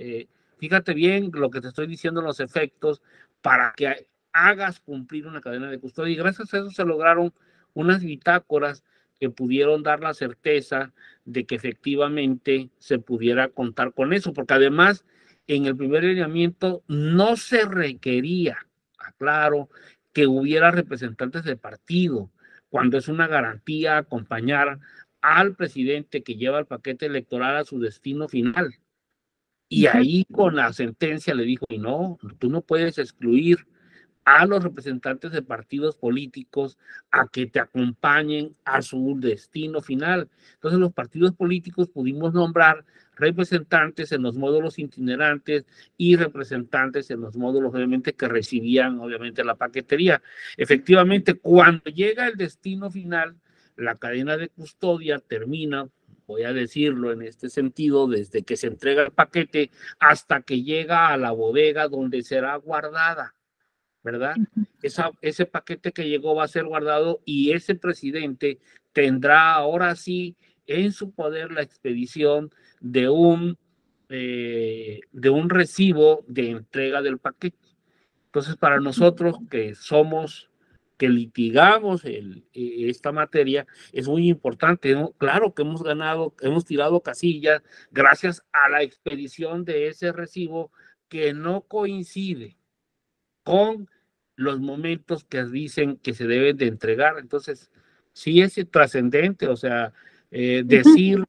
fíjate bien lo que te estoy diciendo, los efectos, para que hagas cumplir una cadena de custodia. Y gracias a eso se lograron unas bitácoras que pudieron dar la certeza de que efectivamente se pudiera contar con eso, porque además en el primer lineamiento no se requería, aclaro, que hubiera representantes de partido, cuando es una garantía acompañar al presidente que lleva el paquete electoral a su destino final. Y ahí con la sentencia le dijo, no, tú no puedes excluir a los representantes de partidos políticos a que te acompañen a su destino final. Entonces los partidos políticos pudimos nombrar representantes en los módulos itinerantes y representantes en los módulos obviamente que recibían obviamente la paquetería. Efectivamente, cuando llega el destino final, la cadena de custodia termina, voy a decirlo en este sentido, desde que se entrega el paquete hasta que llega a la bodega donde será guardada, ¿verdad? Ese paquete que llegó va a ser guardado y ese presidente tendrá ahora sí en su poder la expedición de un recibo de entrega del paquete. Entonces, para nosotros que litigamos esta materia, es muy importante, ¿no? Claro que hemos ganado, hemos tirado casillas gracias a la expedición de ese recibo que no coincide con los momentos que dicen que se deben de entregar. Entonces, sí es trascendente, o sea, decir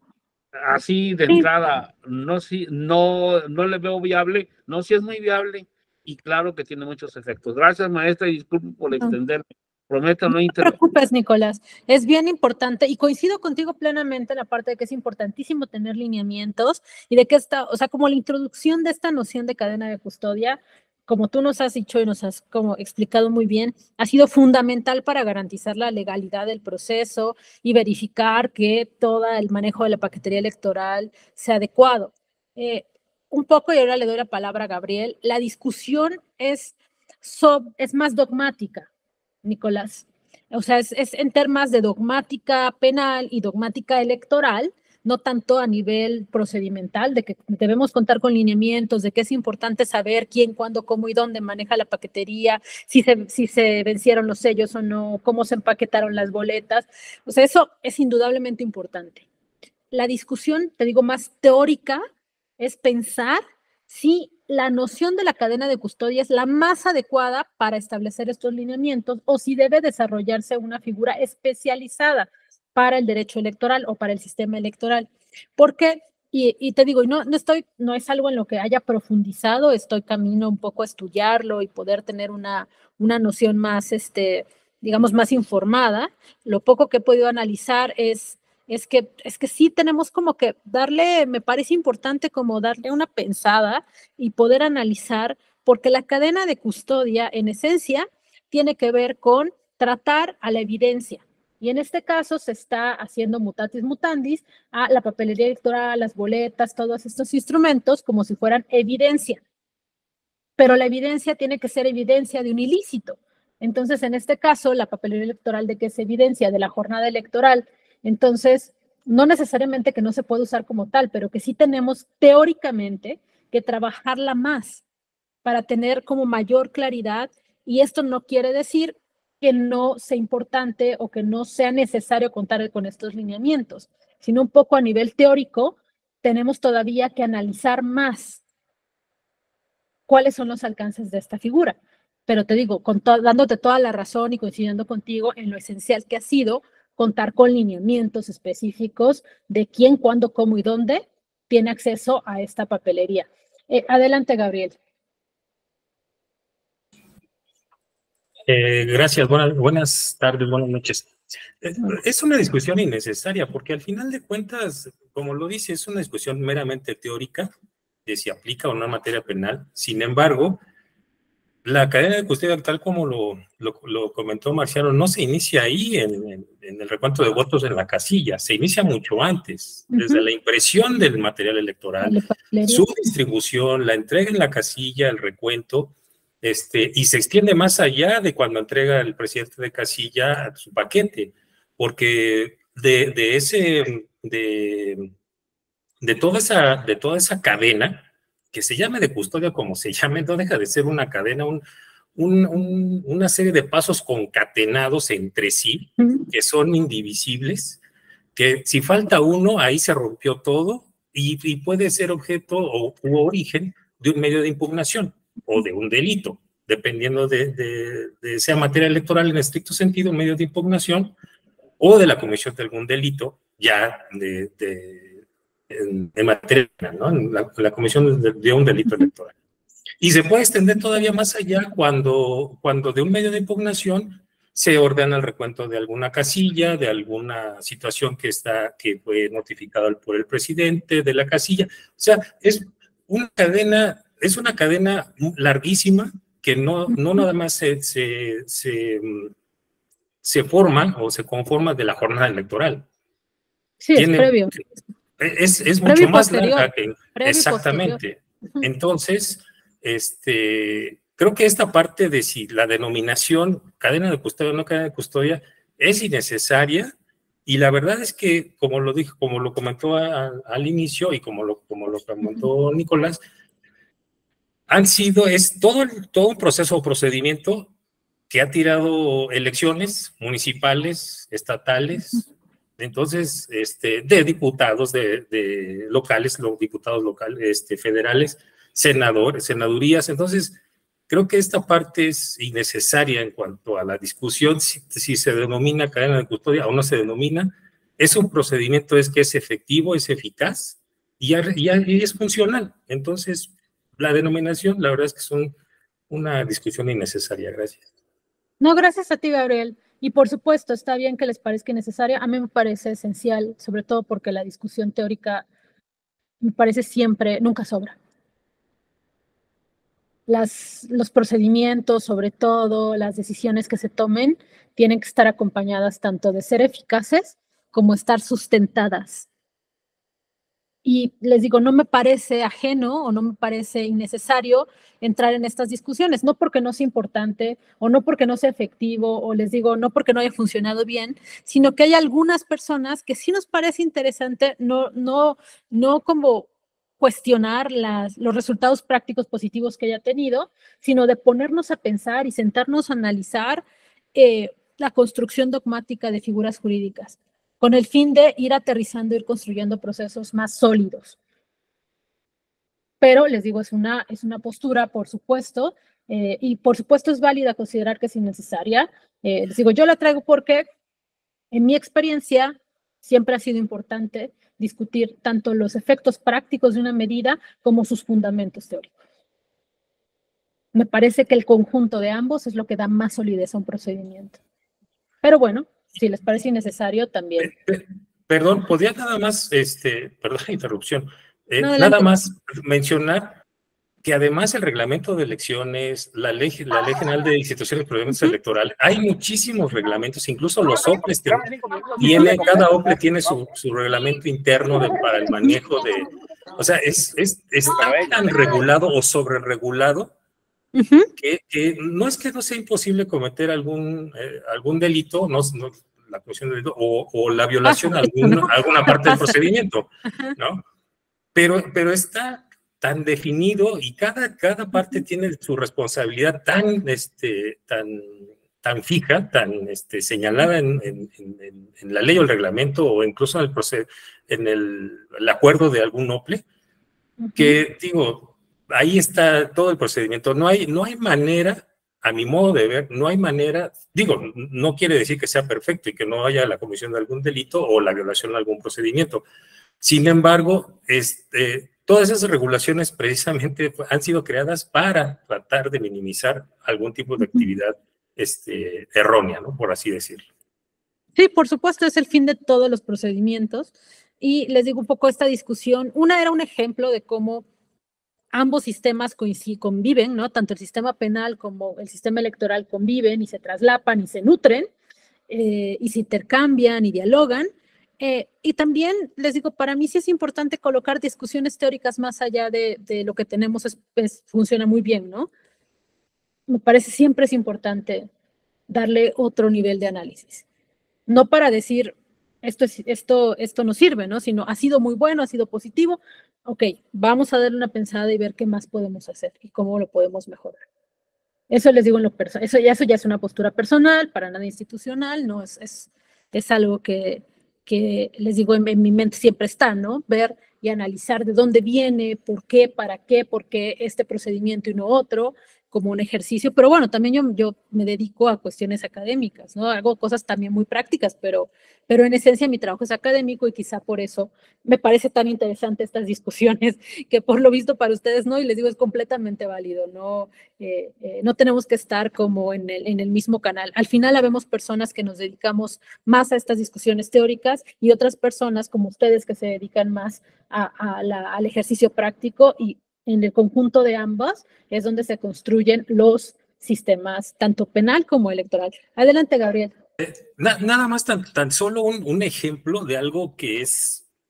así de entrada, no, sí, no le veo viable, no, sí es muy viable y claro que tiene muchos efectos. Gracias, maestra, y disculpe por extenderme. Prometo no te interrumpir. preocupes, Nicolás. Es bien importante y coincido contigo plenamente en la parte de que es importantísimo tener lineamientos y de que o sea, como la introducción de esta noción de cadena de custodia, como tú nos has dicho y nos has como explicado muy bien, ha sido fundamental para garantizar la legalidad del proceso y verificar que todo el manejo de la paquetería electoral sea adecuado. Un poco, y ahora le doy la palabra a Gabriel, la discusión es más dogmática, Nicolás. O sea, es en temas de dogmática penal y dogmática electoral, no tanto a nivel procedimental, de que debemos contar con lineamientos, de que es importante saber quién, cuándo, cómo y dónde maneja la paquetería, si se vencieron los sellos o no, cómo se empaquetaron las boletas. O sea, eso es indudablemente importante. La discusión, te digo, más teórica es pensar si la noción de la cadena de custodia es la más adecuada para establecer estos lineamientos o si debe desarrollarse una figura especializada para el derecho electoral o para el sistema electoral. Porque, y te digo, y no es algo en lo que haya profundizado, estoy camino un poco a estudiarlo y poder tener una noción más, digamos, más informada. Lo poco que he podido analizar es que sí tenemos como que darle, me parece importante como darle una pensada y poder analizar, porque la cadena de custodia, en esencia, tiene que ver con tratar a la evidencia. Y en este caso se está haciendo mutatis mutandis a la papelería electoral, las boletas, todos estos instrumentos como si fueran evidencia. Pero la evidencia tiene que ser evidencia de un ilícito. Entonces, en este caso, la papelería electoral de que es evidencia de la jornada electoral. Entonces, no necesariamente que no se puede usar como tal, pero que sí tenemos teóricamente que trabajarla más para tener como mayor claridad. Y esto no quiere decir que no sea importante o que no sea necesario contar con estos lineamientos, sino un poco a nivel teórico, tenemos todavía que analizar más cuáles son los alcances de esta figura. Pero te digo, dándote toda la razón y coincidiendo contigo en lo esencial que ha sido contar con lineamientos específicos de quién, cuándo, cómo y dónde tiene acceso a esta papelería. Adelante, Gabriel. Gracias, buenas tardes, buenas noches. Es una discusión innecesaria porque al final de cuentas, como lo dice, es una discusión meramente teórica de si aplica o no en materia penal. Sin embargo, la cadena de custodia, tal como lo comentó Marciano, no se inicia ahí en el recuento de votos en la casilla, se inicia mucho antes, desde la impresión del material electoral, su distribución, la entrega en la casilla, el recuento, y se extiende más allá de cuando entrega el presidente de casilla su paquete, porque de toda esa cadena, que se llame de custodia como se llame, no deja de ser una cadena, una serie de pasos concatenados entre sí, que son indivisibles, que si falta uno, ahí se rompió todo y puede ser objeto u origen de un medio de impugnación o de un delito, dependiendo de sea materia electoral en estricto sentido, un medio de impugnación, o de la comisión de algún delito ya en materia, ¿no? En la comisión de un delito electoral. Y se puede extender todavía más allá cuando de un medio de impugnación se ordena el recuento de alguna casilla, de alguna situación que fue notificada por el presidente de la casilla. O sea, es una cadena larguísima que no nada más se forma o se conforma de la jornada electoral. Sí, es previo. Es mucho más larga que... Exactamente. Entonces, creo que esta parte de si la denominación cadena de custodia o no cadena de custodia es innecesaria, y la verdad es que, como lo comentó al inicio y como lo comentó Nicolás, es todo un proceso o procedimiento que ha tirado elecciones municipales, estatales, entonces, de diputados de locales, los diputados locales, federales, senadurías. Entonces, creo que esta parte es innecesaria en cuanto a la discusión, si se denomina cadena de custodia o no se denomina. Es un procedimiento que es efectivo, es eficaz y es funcional. Entonces, la denominación, la verdad es que es una discusión innecesaria. Gracias. No, gracias a ti, Gabriel. Y por supuesto, está bien que les parezca innecesaria. A mí me parece esencial, sobre todo porque la discusión teórica me parece siempre, nunca sobra. Los procedimientos, sobre todo, las decisiones que se tomen, tienen que estar acompañadas tanto de ser eficaces como estar sustentadas. Y les digo, no me parece ajeno o no me parece innecesario entrar en estas discusiones, no porque no sea importante o no porque no sea efectivo o les digo, no porque no haya funcionado bien, sino que hay algunas personas que sí nos parece interesante, no como cuestionar los resultados prácticos positivos que haya tenido, sino de ponernos a pensar y sentarnos a analizar la construcción dogmática de figuras jurídicas, con el fin de ir aterrizando, ir construyendo procesos más sólidos. Pero les digo, es una postura, por supuesto, y por supuesto es válida considerar que es innecesaria. Les digo, yo la traigo porque en mi experiencia siempre ha sido importante discutir tanto los efectos prácticos de una medida como sus fundamentos teóricos. Me parece que el conjunto de ambos es lo que da más solidez a un procedimiento. Pero bueno, si les parece innecesario, también. Perdón, ¿podría nada más, perdón la interrupción, No, nada más mencionar que además el reglamento de elecciones, la ley general de instituciones y procedimientos electorales, hay muchísimos reglamentos, incluso los OPLES, cada OPLE tiene su reglamento interno para el manejo de, o sea, está tan regulado o sobreregulado que no es que no sea imposible cometer algún delito, la comisión de delito o la violación a alguna parte del procedimiento, ¿no? Pero está tan definido y cada parte tiene su responsabilidad tan fija, tan señalada en la ley o el reglamento o incluso en el acuerdo de algún OPLE, que digo, ahí está todo el procedimiento. No hay manera, a mi modo de ver, no hay manera, digo, no quiere decir que sea perfecto y que no haya la comisión de algún delito o la violación de algún procedimiento. Sin embargo, todas esas regulaciones precisamente han sido creadas para tratar de minimizar algún tipo de actividad errónea, ¿no? Por así decirlo. Sí, por supuesto, es el fin de todos los procedimientos. Y les digo un poco esta discusión. Una era un ejemplo de cómo ambos sistemas conviven, ¿no? Tanto el sistema penal como el sistema electoral conviven y se traslapan y se nutren y se intercambian y dialogan. Y también, les digo, para mí sí es importante colocar discusiones teóricas más allá de lo que tenemos, funciona muy bien, ¿no? Me parece siempre es importante darle otro nivel de análisis. No para decir, esto no sirve, ¿no? Sino, ha sido muy bueno, ha sido positivo. Ok, vamos a darle una pensada y ver qué más podemos hacer y cómo lo podemos mejorar. Eso les digo en lo personal. Eso ya es una postura personal, para nada institucional, ¿no? Es algo que les digo, en mi mente siempre está, ¿no? Ver y analizar de dónde viene, por qué este procedimiento y no otro, como un ejercicio. Pero bueno, también yo me dedico a cuestiones académicas, ¿no? Hago cosas también muy prácticas, pero en esencia mi trabajo es académico y quizá por eso me parece tan interesante estas discusiones que por lo visto para ustedes no, y les digo, es completamente válido, ¿no? No tenemos que estar como en el mismo canal. Al final habemos personas que nos dedicamos más a estas discusiones teóricas y otras personas como ustedes que se dedican más al ejercicio práctico, y en el conjunto de ambas es donde se construyen los sistemas, tanto penal como electoral. Adelante, Gabriel. Nada más tan solo un ejemplo de algo que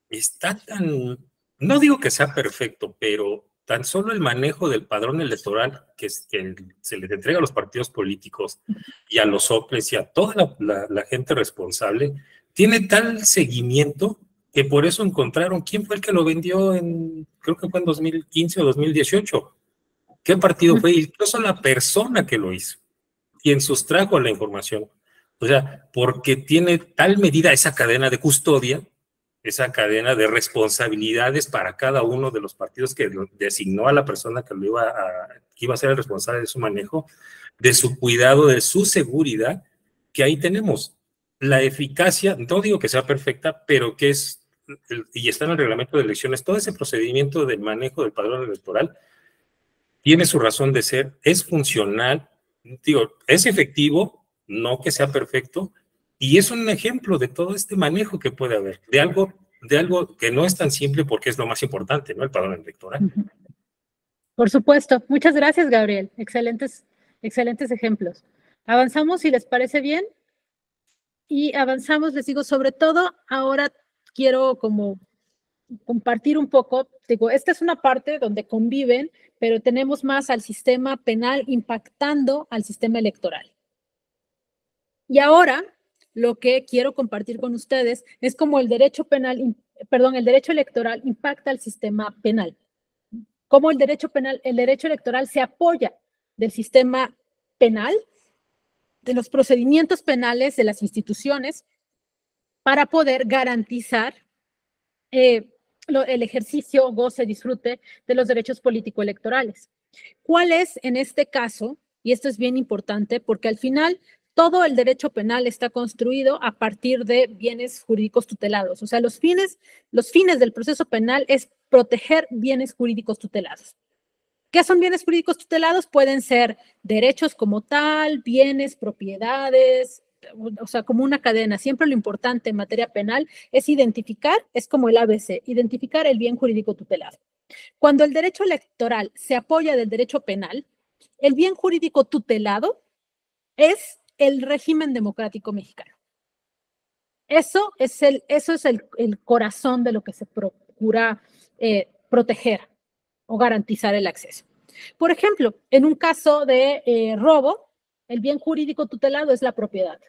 está tan, no digo que sea perfecto, pero tan solo el manejo del padrón electoral que se les entrega a los partidos políticos y a los OPLES y a toda la gente responsable, tiene tal seguimiento que por eso encontraron quién fue el que lo vendió creo que fue en 2015 o 2018. ¿Qué partido fue? Incluso la persona que lo hizo, quien sustrajo la información. O sea, porque tiene tal medida esa cadena de custodia esa cadena de responsabilidades para cada uno de los partidos que designó a la persona que iba a ser el responsable de su manejo, de su cuidado, de su seguridad, que ahí tenemos la eficacia, no digo que sea perfecta, pero que es, y está en el reglamento de elecciones, todo ese procedimiento del manejo del padrón electoral tiene su razón de ser, es funcional, digo, es efectivo, no que sea perfecto, y es un ejemplo de todo este manejo que puede haber, de algo que no es tan simple porque es lo más importante, ¿no? El padrón electoral. Por supuesto. Muchas gracias, Gabriel. Excelentes ejemplos. Avanzamos, si les parece bien. Y avanzamos, les digo, sobre todo, ahora quiero como compartir un poco, digo, esta es una parte donde conviven, pero tenemos más al sistema penal impactando al sistema electoral. Y ahora lo que quiero compartir con ustedes es cómo el derecho electoral impacta al sistema penal. Cómo el derecho electoral se apoya del sistema penal, de los procedimientos penales de las instituciones, para poder garantizar el ejercicio, goce, disfrute de los derechos político-electorales. ¿Cuál es en este caso? Y esto es bien importante porque al final todo el derecho penal está construido a partir de bienes jurídicos tutelados. O sea, los fines del proceso penal es proteger bienes jurídicos tutelados. ¿Qué son bienes jurídicos tutelados? Pueden ser derechos como tal, bienes, propiedades, o sea, como una cadena. Siempre lo importante en materia penal es identificar, es como el ABC, identificar el bien jurídico tutelado. Cuando el derecho electoral se apoya del derecho penal, el bien jurídico tutelado es el régimen democrático mexicano. Eso es el corazón de lo que se procura proteger o garantizar el acceso. Por ejemplo, en un caso de robo, el bien jurídico tutelado es la propiedad.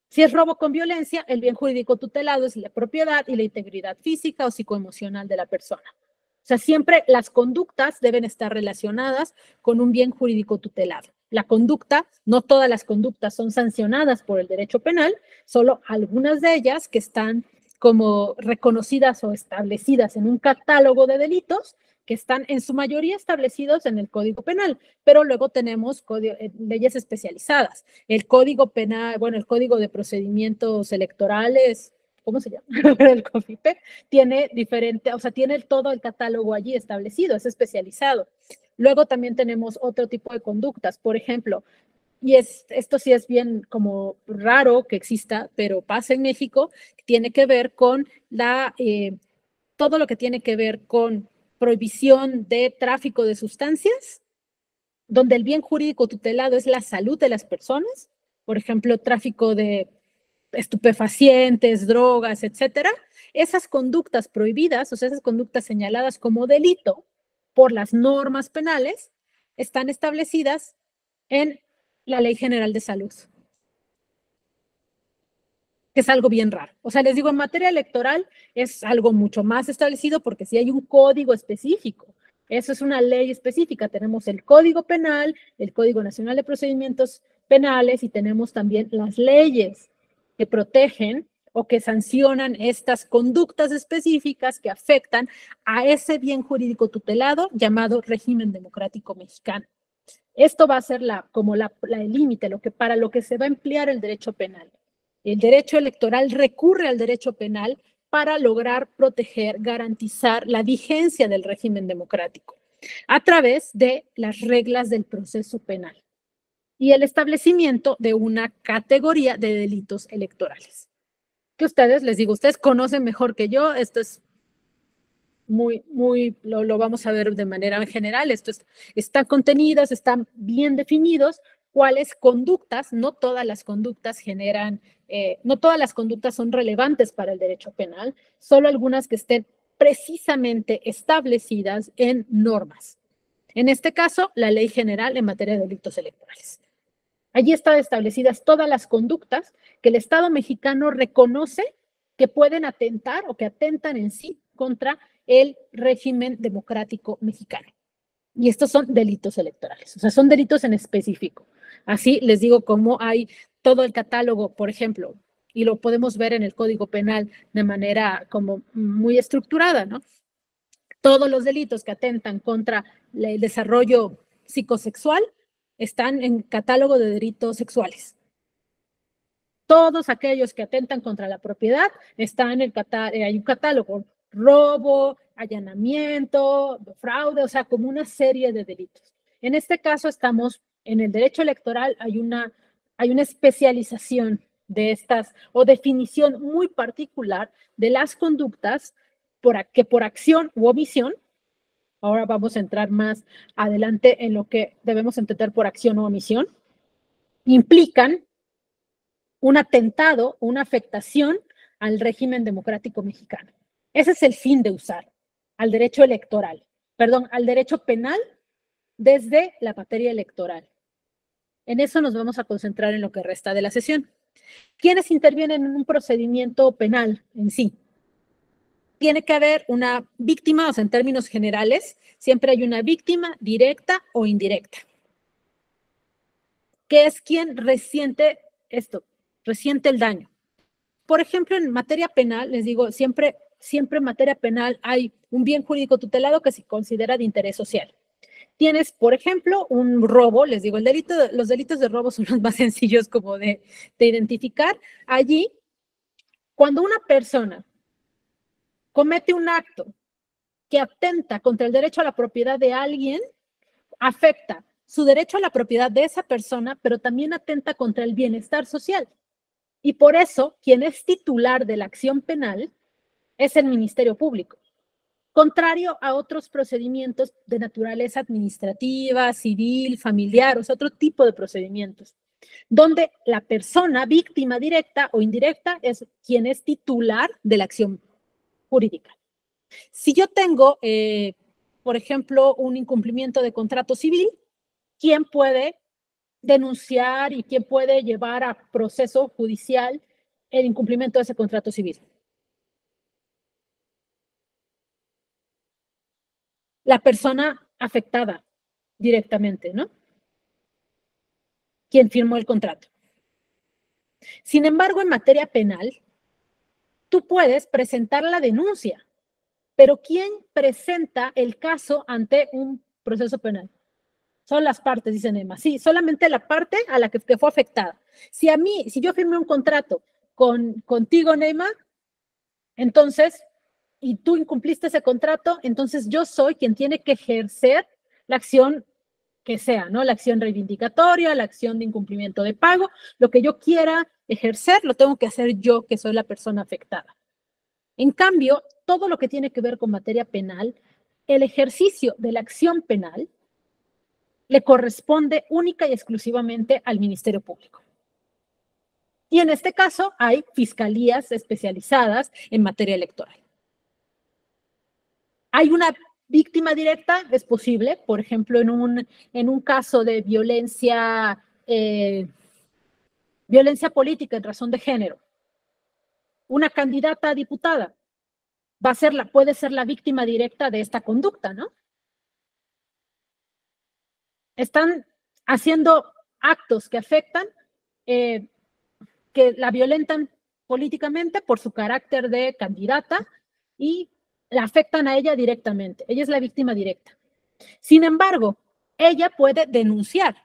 Si es robo con violencia, el bien jurídico tutelado es la propiedad y la integridad física o psicoemocional de la persona. O sea, siempre las conductas deben estar relacionadas con un bien jurídico tutelado. La conducta, no todas las conductas son sancionadas por el derecho penal, solo algunas de ellas que están como reconocidas o establecidas en un catálogo de delitos que están en su mayoría establecidos en el Código Penal, pero luego tenemos leyes especializadas. El Código Penal, bueno, el Código de Procedimientos Electorales, ¿cómo se llama? El COFIPE tiene diferente, o sea, tiene todo el catálogo allí establecido, es especializado. Luego también tenemos otro tipo de conductas, por ejemplo, y esto sí es bien como raro que exista, pero pasa en México, tiene que ver con todo lo que tiene que ver con prohibición de tráfico de sustancias, donde el bien jurídico tutelado es la salud de las personas, por ejemplo, tráfico de estupefacientes, drogas, etcétera. Esas conductas prohibidas, o sea, esas conductas señaladas como delito por las normas penales, están establecidas en la Ley General de Salud, que es algo bien raro. O sea, les digo, en materia electoral es algo mucho más establecido porque sí hay un código específico. Eso es una ley específica. Tenemos el Código Penal, el Código Nacional de Procedimientos Penales y tenemos también las leyes que protegen o que sancionan estas conductas específicas que afectan a ese bien jurídico tutelado llamado régimen democrático mexicano. Esto va a ser el límite, para lo que se va a emplear el derecho penal. El derecho electoral recurre al derecho penal para lograr proteger, garantizar la vigencia del régimen democrático a través de las reglas del proceso penal y el establecimiento de una categoría de delitos electorales. Que ustedes conocen mejor que yo, esto es lo vamos a ver de manera general, están contenidos, están bien definidos, cuáles conductas, no todas las conductas no todas las conductas son relevantes para el derecho penal, solo algunas que estén precisamente establecidas en normas. En este caso, la Ley General en materia de delitos electorales. Allí están establecidas todas las conductas que el Estado mexicano reconoce que pueden atentar o que atentan en sí contra el régimen democrático mexicano. Y estos son delitos electorales, o sea, son delitos en específico. Así les digo, como hay todo el catálogo, por ejemplo, y lo podemos ver en el Código Penal de manera como muy estructurada, ¿no? Todos los delitos que atentan contra el desarrollo psicosexual están en catálogo de delitos sexuales. Todos aquellos que atentan contra la propiedad están en hay un catálogo, robo, allanamiento, fraude, o sea, como una serie de delitos. En este caso estamos en el derecho electoral, hay una especialización de estas o definición muy particular de las conductas que por acción u omisión, ahora vamos a entrar más adelante en lo que debemos entender por acción u omisión, implican un atentado, una afectación al régimen democrático mexicano. Ese es el fin de usar al derecho electoral, perdón, al derecho penal desde la materia electoral. En eso nos vamos a concentrar en lo que resta de la sesión. ¿Quiénes intervienen en un procedimiento penal en sí? Tiene que haber una víctima, o sea, en términos generales, siempre hay una víctima directa o indirecta, que es quien resiente el daño. Por ejemplo, en materia penal, les digo, siempre en materia penal hay un bien jurídico tutelado que se considera de interés social. Tienes, por ejemplo, un robo, les digo, los delitos de robo son los más sencillos como de identificar. Allí, cuando una persona comete un acto que atenta contra el derecho a la propiedad de alguien, afecta su derecho a la propiedad de esa persona, pero también atenta contra el bienestar social. Y por eso, quien es titular de la acción penal es el Ministerio Público, contrario a otros procedimientos de naturaleza administrativa, civil, familiar, o sea, otro tipo de procedimientos, donde la persona víctima directa o indirecta es quien es titular de la acción jurídica. Si yo tengo, por ejemplo, un incumplimiento de contrato civil, ¿quién puede denunciar y quién puede llevar a proceso judicial el incumplimiento de ese contrato civil? La persona afectada directamente, ¿no? Quien firmó el contrato. Sin embargo, en materia penal, tú puedes presentar la denuncia, pero ¿quién presenta el caso ante un proceso penal? Son las partes, dice Nema. Sí, solamente la parte a la que fue afectada. Si yo firmé un contrato contigo, Nema, entonces, y tú incumpliste ese contrato, entonces yo soy quien tiene que ejercer la acción que sea, ¿no? La acción reivindicatoria, la acción de incumplimiento de pago, lo que yo quiera ejercer, lo tengo que hacer yo, que soy la persona afectada. En cambio, todo lo que tiene que ver con materia penal, el ejercicio de la acción penal le corresponde única y exclusivamente al Ministerio Público. Y en este caso hay fiscalías especializadas en materia electoral. ¿Hay una víctima directa? Es posible, por ejemplo, en un caso de violencia política en razón de género. Una candidata a diputada puede ser la víctima directa de esta conducta, ¿no? Están haciendo actos que afectan, que la violentan políticamente por su carácter de candidata y la afectan a ella directamente. Ella es la víctima directa. Sin embargo, ella puede denunciar,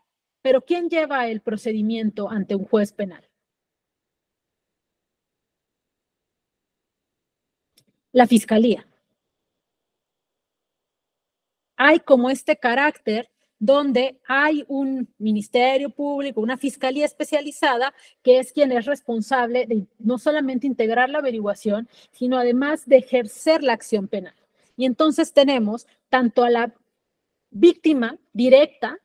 pero ¿quién lleva el procedimiento ante un juez penal? La fiscalía. Hay como este carácter donde hay un ministerio público, una fiscalía especializada, que es quien es responsable de no solamente integrar la averiguación, sino además de ejercer la acción penal. Y entonces tenemos tanto a la víctima directa,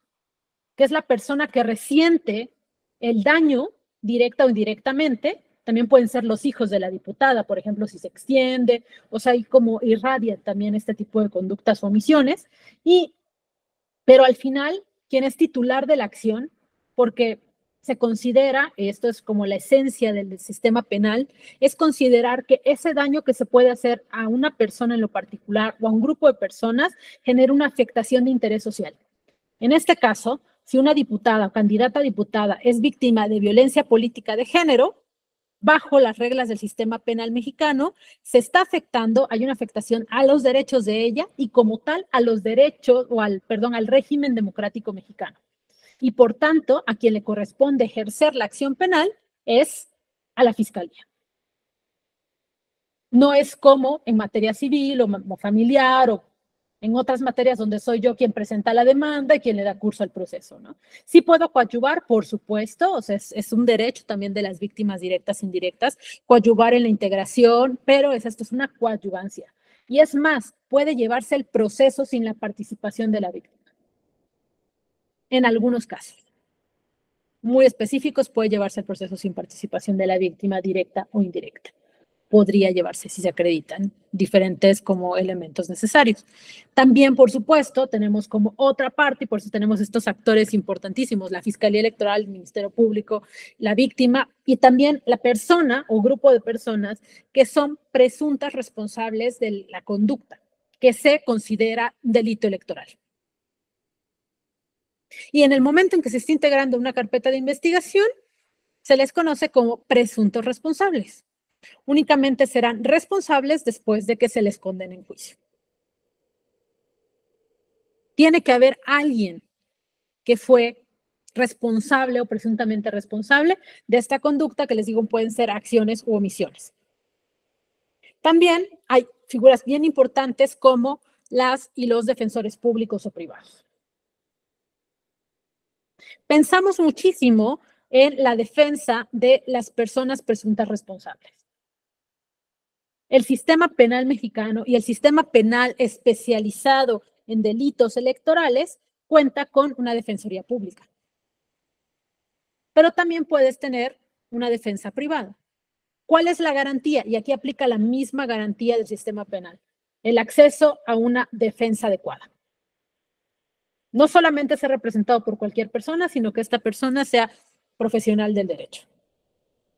que es la persona que resiente el daño directa o indirectamente, también pueden ser los hijos de la diputada, por ejemplo, si se extiende, o sea, y como irradia también este tipo de conductas o omisiones, pero al final, quien es titular de la acción, porque se considera, esto es como la esencia del sistema penal, es considerar que ese daño que se puede hacer a una persona en lo particular o a un grupo de personas genera una afectación de interés social. En este caso, si una diputada o candidata a diputada es víctima de violencia política de género, bajo las reglas del sistema penal mexicano, se está afectando, hay una afectación a los derechos de ella y como tal a los derechos, o al régimen democrático mexicano. Y por tanto, a quien le corresponde ejercer la acción penal es a la Fiscalía. No es como en materia civil o familiar o en otras materias donde soy yo quien presenta la demanda y quien le da curso al proceso, ¿no? Sí puedo coadyuvar, por supuesto, o sea, es un derecho también de las víctimas directas e indirectas, coadyuvar en la integración, pero esto es una coadyuvancia. Y es más, puede llevarse el proceso sin la participación de la víctima. En algunos casos muy específicos puede llevarse el proceso sin participación de la víctima directa o indirecta. Podría llevarse si se acreditan diferentes como elementos necesarios. También, por supuesto, tenemos como otra parte, y por eso tenemos estos actores importantísimos, la Fiscalía Electoral, el Ministerio Público, la víctima y también la persona o grupo de personas que son presuntas responsables de la conducta que se considera delito electoral. Y en el momento en que se está integrando una carpeta de investigación, se les conoce como presuntos responsables. Únicamente serán responsables después de que se les condene en juicio. Tiene que haber alguien que fue responsable o presuntamente responsable de esta conducta, que les digo pueden ser acciones u omisiones. También hay figuras bien importantes como las y los defensores públicos o privados. Pensamos muchísimo en la defensa de las personas presuntas responsables. El sistema penal mexicano y el sistema penal especializado en delitos electorales cuenta con una defensoría pública. Pero también puedes tener una defensa privada. ¿Cuál es la garantía? Y aquí aplica la misma garantía del sistema penal. El acceso a una defensa adecuada. No solamente ser representado por cualquier persona, sino que esta persona sea profesional del derecho.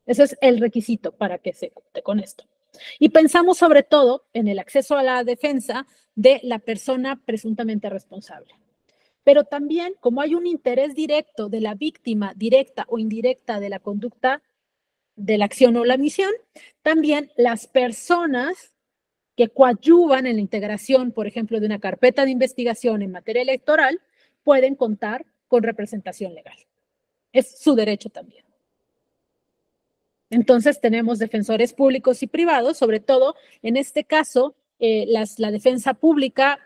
Ese es el requisito para que se cuente con esto. Y pensamos sobre todo en el acceso a la defensa de la persona presuntamente responsable. Pero también, como hay un interés directo de la víctima, directa o indirecta de la conducta, de la acción o la omisión, también las personas que coadyuvan en la integración, por ejemplo, de una carpeta de investigación en materia electoral, pueden contar con representación legal. Es su derecho también. Entonces tenemos defensores públicos y privados, sobre todo en este caso, la defensa pública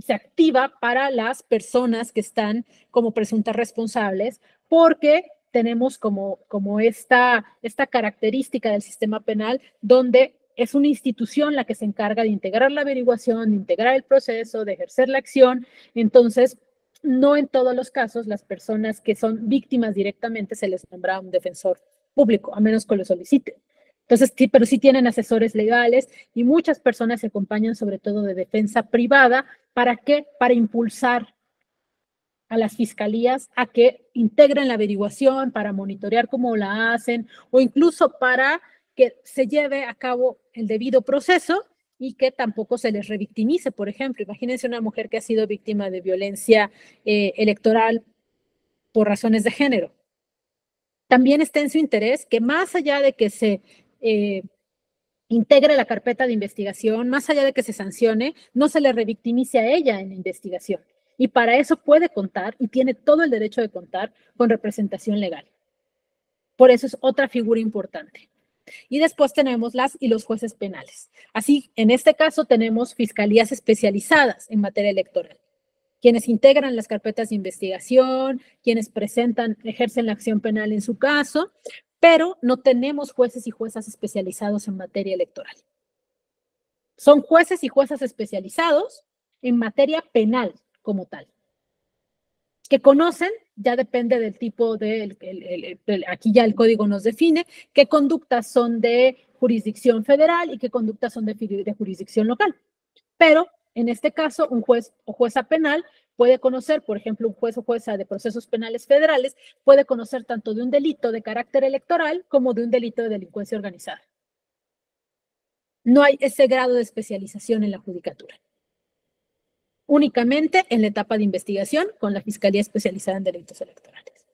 se activa para las personas que están como presuntas responsables, porque tenemos como esta característica del sistema penal donde es una institución la que se encarga de integrar la averiguación, de integrar el proceso, de ejercer la acción. Entonces, no en todos los casos las personas que son víctimas directamente se les nombra un defensor público, a menos que lo soliciten. Entonces, sí, pero sí tienen asesores legales y muchas personas se acompañan sobre todo de defensa privada. ¿Para qué? Para impulsar a las fiscalías a que integren la averiguación, para monitorear cómo la hacen o incluso para que se lleve a cabo el debido proceso y que tampoco se les revictimice. Por ejemplo, imagínense una mujer que ha sido víctima de violencia electoral por razones de género. También está en su interés que más allá de que se integre la carpeta de investigación, más allá de que se sancione, no se le revictimice a ella en la investigación. Y para eso puede contar y tiene todo el derecho de contar con representación legal. Por eso es otra figura importante. Y después tenemos las y los jueces penales. Así, en este caso tenemos fiscalías especializadas en materia electoral, quienes integran las carpetas de investigación, quienes ejercen la acción penal en su caso, pero no tenemos jueces y juezas especializados en materia electoral. Son jueces y juezas especializados en materia penal como tal, que conocen, ya depende del tipo aquí ya el código nos define, qué conductas son de jurisdicción federal y qué conductas son de jurisdicción local. Pero en este caso, un juez o jueza penal puede conocer, por ejemplo, un juez o jueza de procesos penales federales puede conocer tanto de un delito de carácter electoral como de un delito de delincuencia organizada. No hay ese grado de especialización en la judicatura. Únicamente en la etapa de investigación con la Fiscalía Especializada en Delitos Electorales.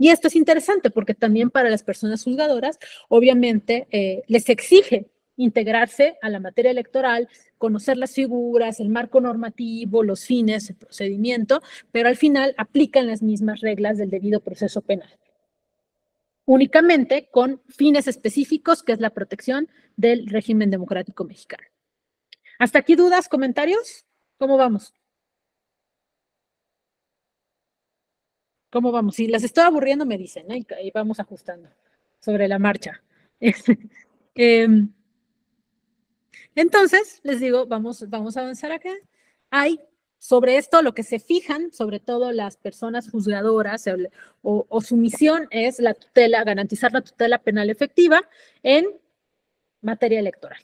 Y esto es interesante porque también para las personas juzgadoras, obviamente, les exige integrarse a la materia electoral, conocer las figuras, el marco normativo, los fines, el procedimiento, pero al final aplican las mismas reglas del debido proceso penal. Únicamente con fines específicos, que es la protección del régimen democrático mexicano. ¿Hasta aquí dudas, comentarios? ¿Cómo vamos? ¿Cómo vamos? Si las estoy aburriendo, me dicen, ¿eh? Y vamos ajustando sobre la marcha. Entonces, les digo, vamos a avanzar acá. Hay sobre esto lo que se fijan, sobre todo las personas juzgadoras, o su misión es la tutela, garantizar la tutela penal efectiva en materia electoral.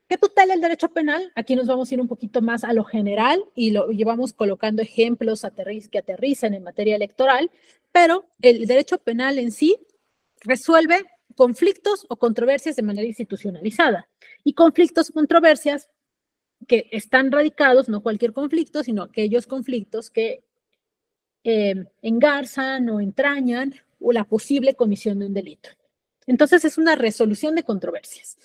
¿Qué tutela el derecho penal? Aquí nos vamos a ir un poquito más a lo general y lo llevamos colocando ejemplos que aterrizan en materia electoral, pero el derecho penal en sí resuelve conflictos o controversias de manera institucionalizada. Y conflictos o controversias que están radicados, no cualquier conflicto, sino aquellos conflictos que engarzan o entrañan o la posible comisión de un delito. Entonces es una resolución de controversias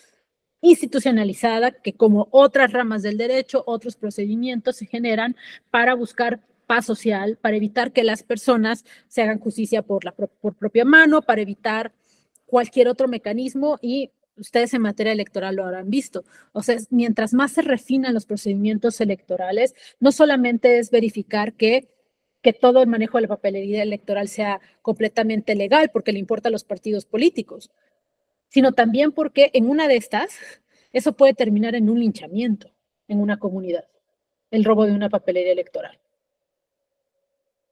institucionalizada que, como otras ramas del derecho, otros procedimientos se generan para buscar paz social, para evitar que las personas se hagan justicia por propia mano, para evitar cualquier otro mecanismo, y ustedes en materia electoral lo habrán visto. O sea, mientras más se refinan los procedimientos electorales, no solamente es verificar que todo el manejo de la papelería electoral sea completamente legal, porque le importa a los partidos políticos, sino también porque en una de estas, eso puede terminar en un linchamiento en una comunidad, el robo de una papelería electoral.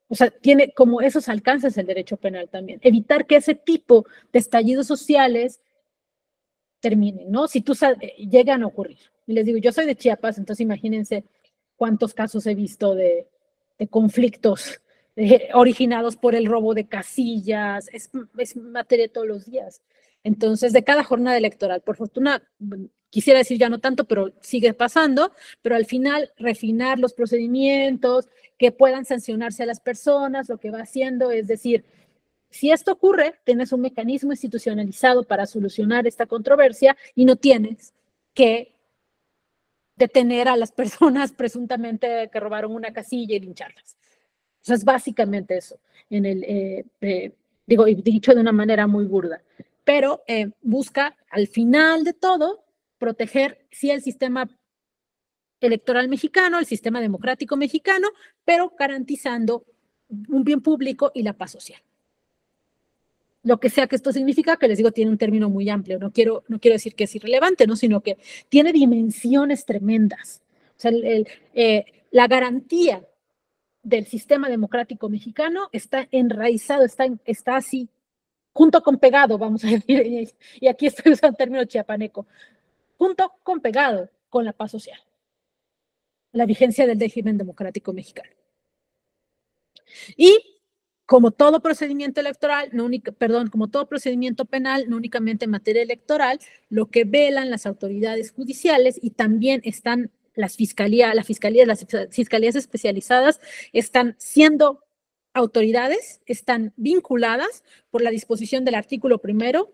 O sea, tiene como esos alcances el derecho penal también. Evitar que ese tipo de estallidos sociales terminen, ¿no? Si llegan a ocurrir. Y les digo, yo soy de Chiapas, entonces imagínense cuántos casos he visto de conflictos originados por el robo de casillas. Es materia de todos los días. Entonces, de cada jornada electoral, por fortuna, quisiera decir ya no tanto, pero sigue pasando, pero al final refinar los procedimientos, que puedan sancionarse a las personas, lo que va haciendo es decir, si esto ocurre, tienes un mecanismo institucionalizado para solucionar esta controversia y no tienes que detener a las personas presuntamente que robaron una casilla y lincharlas. O sea, es básicamente eso, digo, dicho de una manera muy burda, pero busca al final de todo proteger, sí, el sistema electoral mexicano, el sistema democrático mexicano, pero garantizando un bien público y la paz social. Lo que sea que esto significa, que les digo, tiene un término muy amplio, no quiero decir que es irrelevante, ¿no? Sino que tiene dimensiones tremendas. O sea, la garantía del sistema democrático mexicano está enraizado, está así, junto con pegado, vamos a decir, y aquí estoy usando el término chiapaneco, junto con pegado con la paz social, la vigencia del régimen democrático mexicano. Y como todo procedimiento electoral, como todo procedimiento penal, no únicamente en materia electoral, lo que velan las autoridades judiciales y también están las fiscalías especializadas, están siendo autoridades, están vinculadas por la disposición del artículo 1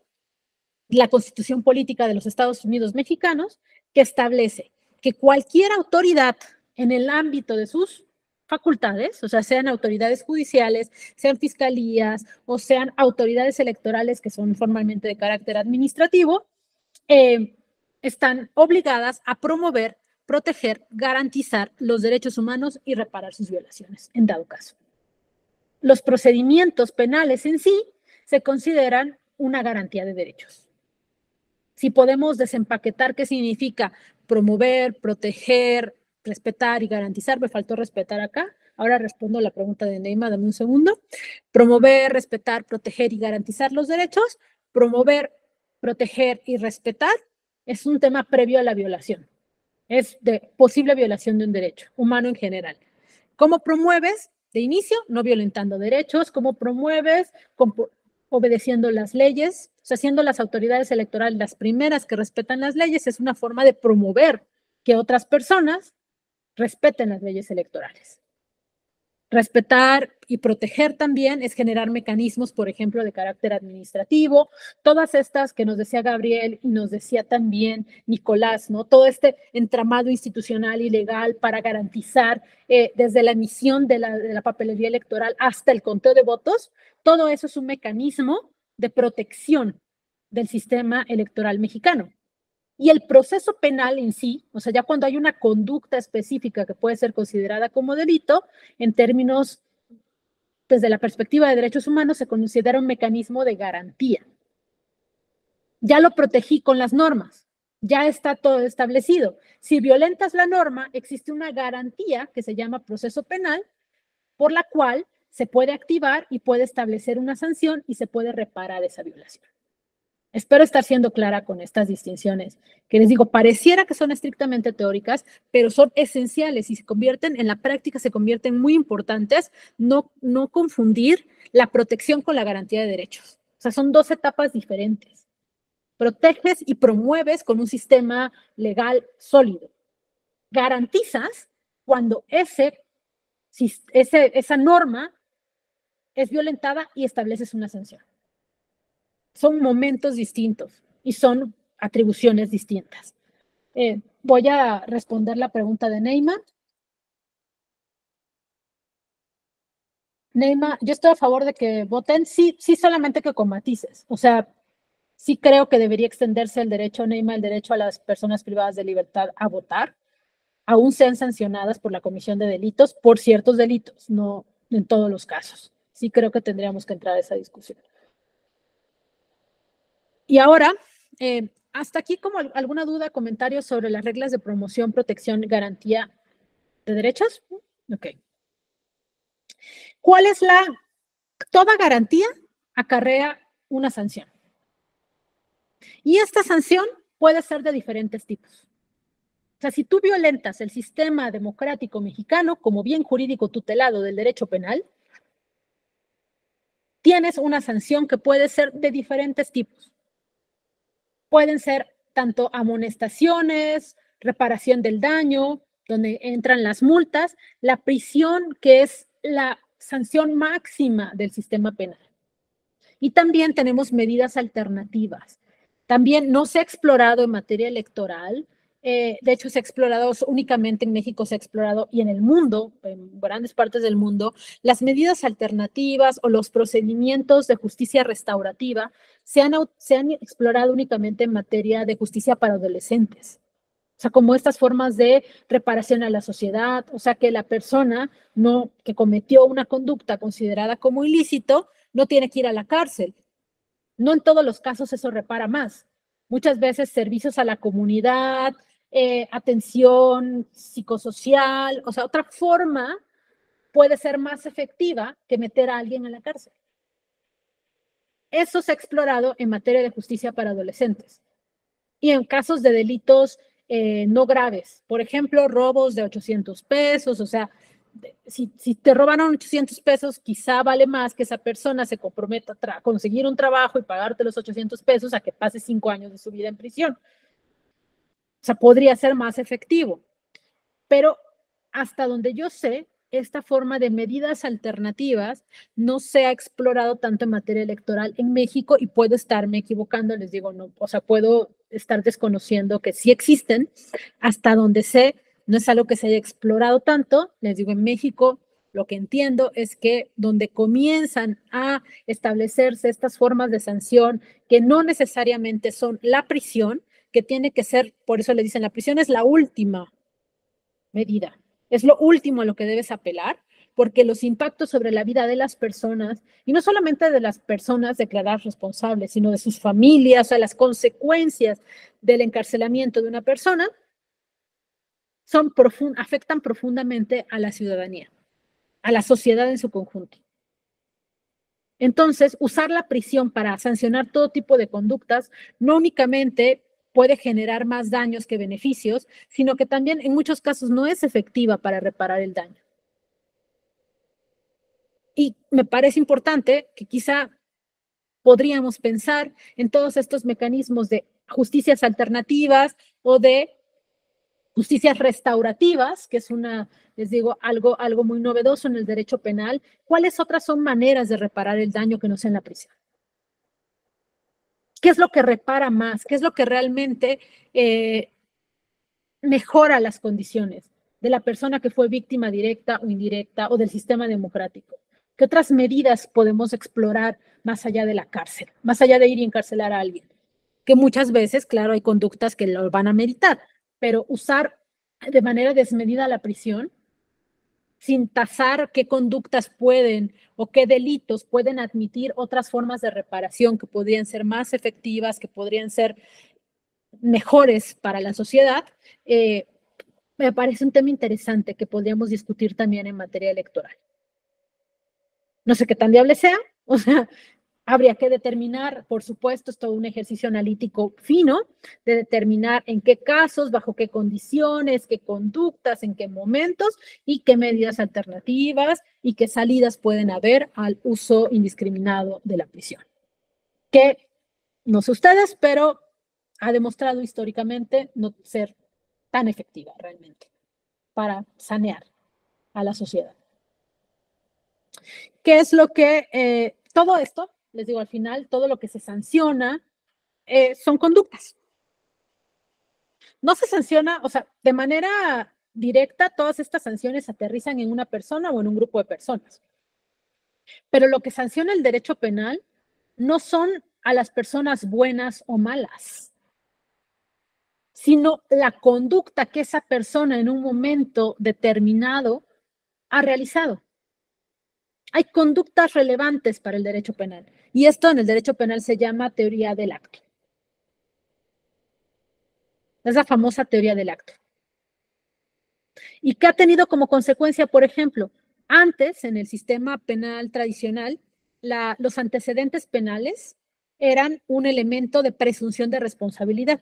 de la Constitución Política de los Estados Unidos Mexicanos, que establece que cualquier autoridad en el ámbito de sus facultades, o sea, sean autoridades judiciales, sean fiscalías o sean autoridades electorales que son formalmente de carácter administrativo, están obligadas a promover, proteger, garantizar los derechos humanos y reparar sus violaciones, en dado caso. Los procedimientos penales en sí se consideran una garantía de derechos. Si podemos desempaquetar qué significa promover, proteger, respetar y garantizar, me faltó respetar acá. Ahora respondo la pregunta de Neima, dame un segundo. Promover, respetar, proteger y garantizar los derechos. Promover, proteger y respetar es un tema previo a la violación. Es de posible violación de un derecho humano en general. ¿Cómo promueves? De inicio, no violentando derechos. ¿Cómo promueves? Obedeciendo las leyes, o sea, siendo las autoridades electorales las primeras que respetan las leyes, es una forma de promover que otras personas respeten las leyes electorales. Respetar y proteger también es generar mecanismos, por ejemplo, de carácter administrativo, todas estas que nos decía Gabriel y nos decía también Nicolás, ¿no? Todo este entramado institucional y legal para garantizar desde la emisión de la papelería electoral hasta el conteo de votos, todo eso es un mecanismo de protección del sistema electoral mexicano. Y el proceso penal en sí, o sea, ya cuando hay una conducta específica que puede ser considerada como delito, en términos, desde la perspectiva de derechos humanos, se considera un mecanismo de garantía. Ya lo protegí con las normas, ya está todo establecido. Si violentas la norma, existe una garantía que se llama proceso penal, por la cual se puede activar y puede establecer una sanción y se puede reparar esa violación. Espero estar siendo clara con estas distinciones, que les digo, pareciera que son estrictamente teóricas, pero son esenciales y se convierten, en la práctica se convierten muy importantes, no confundir la protección con la garantía de derechos. O sea, son dos etapas diferentes. Proteges y promueves con un sistema legal sólido. Garantizas cuando esa norma es violentada y estableces una sanción. Son momentos distintos y son atribuciones distintas. Voy a responder la pregunta de Neima. Neima, yo estoy a favor de que voten, sí, solamente que con matices. O sea, sí creo que debería extenderse el derecho, Neima, el derecho a las personas privadas de libertad a votar, aún sean sancionadas por la comisión de delitos, por ciertos delitos, no en todos los casos. Sí creo que tendríamos que entrar a esa discusión. Y ahora, hasta aquí como alguna duda, comentario sobre las reglas de promoción, protección, garantía de derechos. Ok. ¿Cuál es toda garantía acarrea una sanción? Y esta sanción puede ser de diferentes tipos. O sea, si tú violentas el sistema democrático mexicano como bien jurídico tutelado del derecho penal, tienes una sanción que puede ser de diferentes tipos. Pueden ser tanto amonestaciones, reparación del daño, donde entran las multas, la prisión, que es la sanción máxima del sistema penal. Y también tenemos medidas alternativas. También no se ha explorado en materia electoral. De hecho, se ha explorado únicamente en México, se ha explorado y en el mundo, en grandes partes del mundo, las medidas alternativas o los procedimientos de justicia restaurativa se han explorado únicamente en materia de justicia para adolescentes. O sea, como estas formas de reparación a la sociedad, o sea, que la persona que cometió una conducta considerada como ilícito no tiene que ir a la cárcel. No en todos los casos eso repara más. Muchas veces servicios a la comunidad, atención psicosocial, o sea, otra forma puede ser más efectiva que meter a alguien en la cárcel. Eso se ha explorado en materia de justicia para adolescentes y en casos de delitos no graves. Por ejemplo, robos de 800 pesos, o sea, si te robaron 800 pesos, quizá vale más que esa persona se comprometa a conseguir un trabajo y pagarte los 800 pesos a que pase 5 años de su vida en prisión. O sea, podría ser más efectivo. Pero hasta donde yo sé, esta forma de medidas alternativas no se ha explorado tanto en materia electoral en México y puedo estarme equivocando, les digo, no, o sea, puedo estar desconociendo que sí existen. Hasta donde sé, no es algo que se haya explorado tanto. Les digo, en México lo que entiendo es que donde comienzan a establecerse estas formas de sanción que no necesariamente son la prisión, que tiene que ser, por eso le dicen la prisión es la última medida. Es lo último a lo que debes apelar, porque los impactos sobre la vida de las personas, y no solamente de las personas declaradas responsables, sino de sus familias, o sea, las consecuencias del encarcelamiento de una persona, afectan profundamente a la ciudadanía, a la sociedad en su conjunto. Entonces, usar la prisión para sancionar todo tipo de conductas no únicamente puede generar más daños que beneficios, sino que también en muchos casos no es efectiva para reparar el daño. Y me parece importante que quizá podríamos pensar en todos estos mecanismos de justicias alternativas o de justicias restaurativas, que es les digo, algo muy novedoso en el derecho penal. ¿Cuáles otras son maneras de reparar el daño que no sea en la prisión? ¿Qué es lo que repara más? ¿Qué es lo que realmente mejora las condiciones de la persona que fue víctima directa o indirecta o del sistema democrático? ¿Qué otras medidas podemos explorar más allá de la cárcel, más allá de ir y encarcelar a alguien? Que muchas veces, claro, hay conductas que lo van a meritar, pero usar de manera desmedida la prisión, sin tasar qué conductas pueden o qué delitos pueden admitir otras formas de reparación que podrían ser más efectivas, que podrían ser mejores para la sociedad, me parece un tema interesante que podríamos discutir también en materia electoral. No sé qué tan viable sea, o sea, habría que determinar, por supuesto, es todo un ejercicio analítico fino, de determinar en qué casos, bajo qué condiciones, qué conductas, en qué momentos y qué medidas alternativas y qué salidas pueden haber al uso indiscriminado de la prisión. Que, no sé ustedes, pero ha demostrado históricamente no ser tan efectiva realmente para sanear a la sociedad. ¿Qué es lo que todo esto, les digo al final, todo lo que se sanciona son conductas? No se sanciona, o sea, de manera directa, todas estas sanciones aterrizan en una persona o en un grupo de personas. Pero lo que sanciona el derecho penal no son a las personas buenas o malas, sino la conducta que esa persona en un momento determinado ha realizado. Hay conductas relevantes para el derecho penal, y esto en el derecho penal se llama teoría del acto. Es la famosa teoría del acto. ¿Y qué ha tenido como consecuencia? Por ejemplo, antes, en el sistema penal tradicional, los antecedentes penales eran un elemento de presunción de responsabilidad.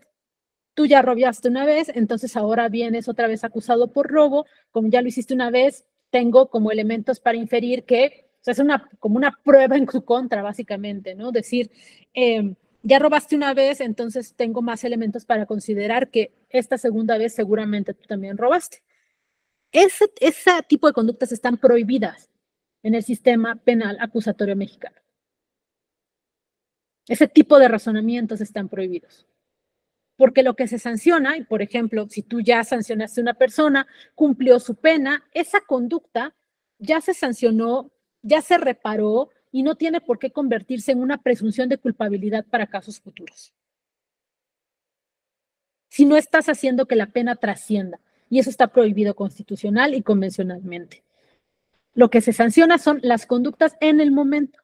Tú ya robaste una vez, entonces ahora vienes otra vez acusado por robo. Como ya lo hiciste una vez, tengo como elementos para inferir que, o sea, es como una prueba en tu contra, básicamente, ¿no? Decir, ya robaste una vez, entonces tengo más elementos para considerar que esta segunda vez seguramente tú también robaste. Ese tipo de conductas están prohibidas en el sistema penal acusatorio mexicano. Ese tipo de razonamientos están prohibidos. Porque lo que se sanciona, y por ejemplo, si tú ya sancionaste a una persona, cumplió su pena, esa conducta ya se sancionó, ya se reparó y no tiene por qué convertirse en una presunción de culpabilidad para casos futuros. Si no estás haciendo que la pena trascienda, y eso está prohibido constitucional y convencionalmente. Lo que se sanciona son las conductas en el momento.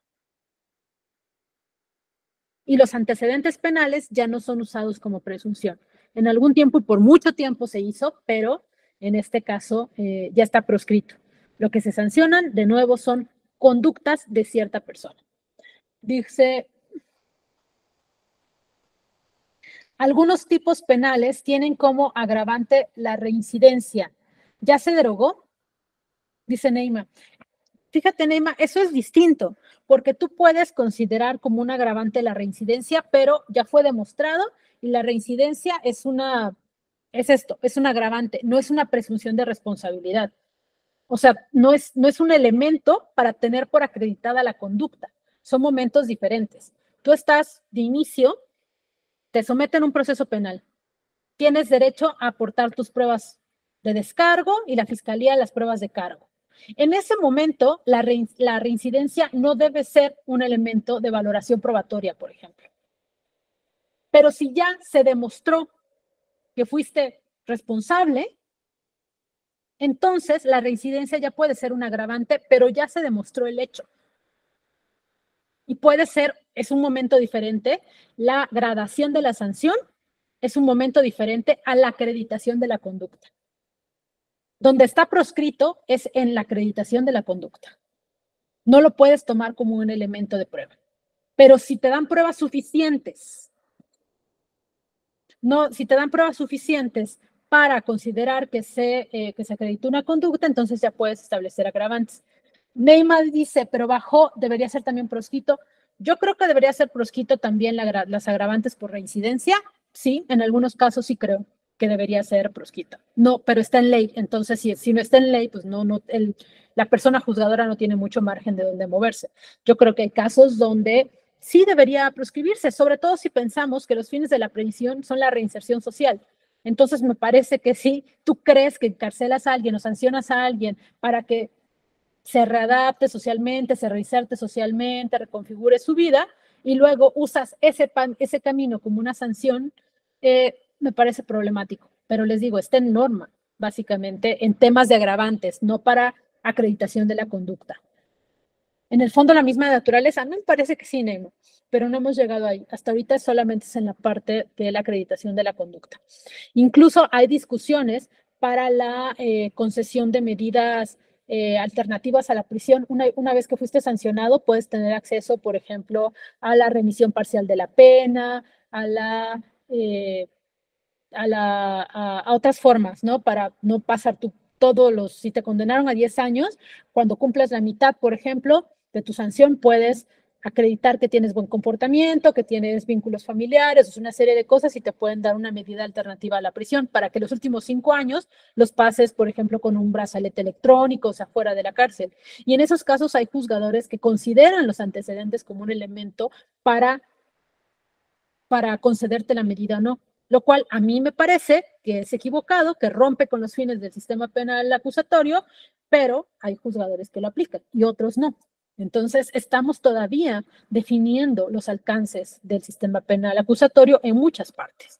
Y los antecedentes penales ya no son usados como presunción. En algún tiempo y por mucho tiempo se hizo, pero en este caso ya está proscrito. Lo que se sancionan, de nuevo, son conductas de cierta persona. Dice, algunos tipos penales tienen como agravante la reincidencia. ¿Ya se derogó? Dice Neyma. Fíjate, Neyma, eso es distinto, porque tú puedes considerar como un agravante la reincidencia, pero ya fue demostrado y la reincidencia es un agravante, no es una presunción de responsabilidad. O sea, no es un elemento para tener por acreditada la conducta. Son momentos diferentes. Tú estás de inicio, te someten a un proceso penal. Tienes derecho a aportar tus pruebas de descargo y la fiscalía las pruebas de cargo. En ese momento, la reincidencia no debe ser un elemento de valoración probatoria, por ejemplo. Pero si ya se demostró que fuiste responsable, entonces la reincidencia ya puede ser un agravante, pero ya se demostró el hecho. Y puede ser, es un momento diferente, la gradación de la sanción es un momento diferente a la acreditación de la conducta. Donde está proscrito es en la acreditación de la conducta. No lo puedes tomar como un elemento de prueba. Pero si te dan pruebas suficientes, para considerar que se acreditó una conducta, entonces ya puedes establecer agravantes. Neymar dice, pero debería ser también proscrito. Yo creo que debería ser proscrito también las agravantes por reincidencia. Sí, en algunos casos sí creo. que debería ser proscrita. No, pero está en ley. Entonces, si no está en ley, pues la persona juzgadora no tiene mucho margen de donde moverse. Yo creo que hay casos donde sí debería proscribirse, sobre todo si pensamos que los fines de la prisión son la reinserción social. Entonces, me parece que si tú crees que encarcelas a alguien o sancionas a alguien para que se readapte socialmente, se reinserte socialmente, reconfigure su vida, y luego usas ese camino como una sanción, me parece problemático. Pero les digo, está en norma, básicamente, en temas de agravantes, no para acreditación de la conducta. En el fondo, la misma naturaleza, me parece que sí, Nemo, pero no hemos llegado ahí. Hasta ahorita solamente es en la parte de la acreditación de la conducta. Incluso hay discusiones para la concesión de medidas alternativas a la prisión. Una vez que fuiste sancionado, puedes tener acceso, por ejemplo, a la remisión parcial de la pena, a otras formas, ¿no? Para no pasar si te condenaron a 10 años, cuando cumples la mitad, por ejemplo, de tu sanción, puedes acreditar que tienes buen comportamiento, que tienes vínculos familiares, una serie de cosas, y te pueden dar una medida alternativa a la prisión para que los últimos 5 años los pases, por ejemplo, con un brazalete electrónico, o sea, fuera de la cárcel. Y en esos casos hay juzgadores que consideran los antecedentes como un elemento para concederte la medida o no, lo cual a mí me parece que es equivocado, que rompe con los fines del sistema penal acusatorio, pero hay juzgadores que lo aplican y otros no. Entonces, estamos todavía definiendo los alcances del sistema penal acusatorio en muchas partes.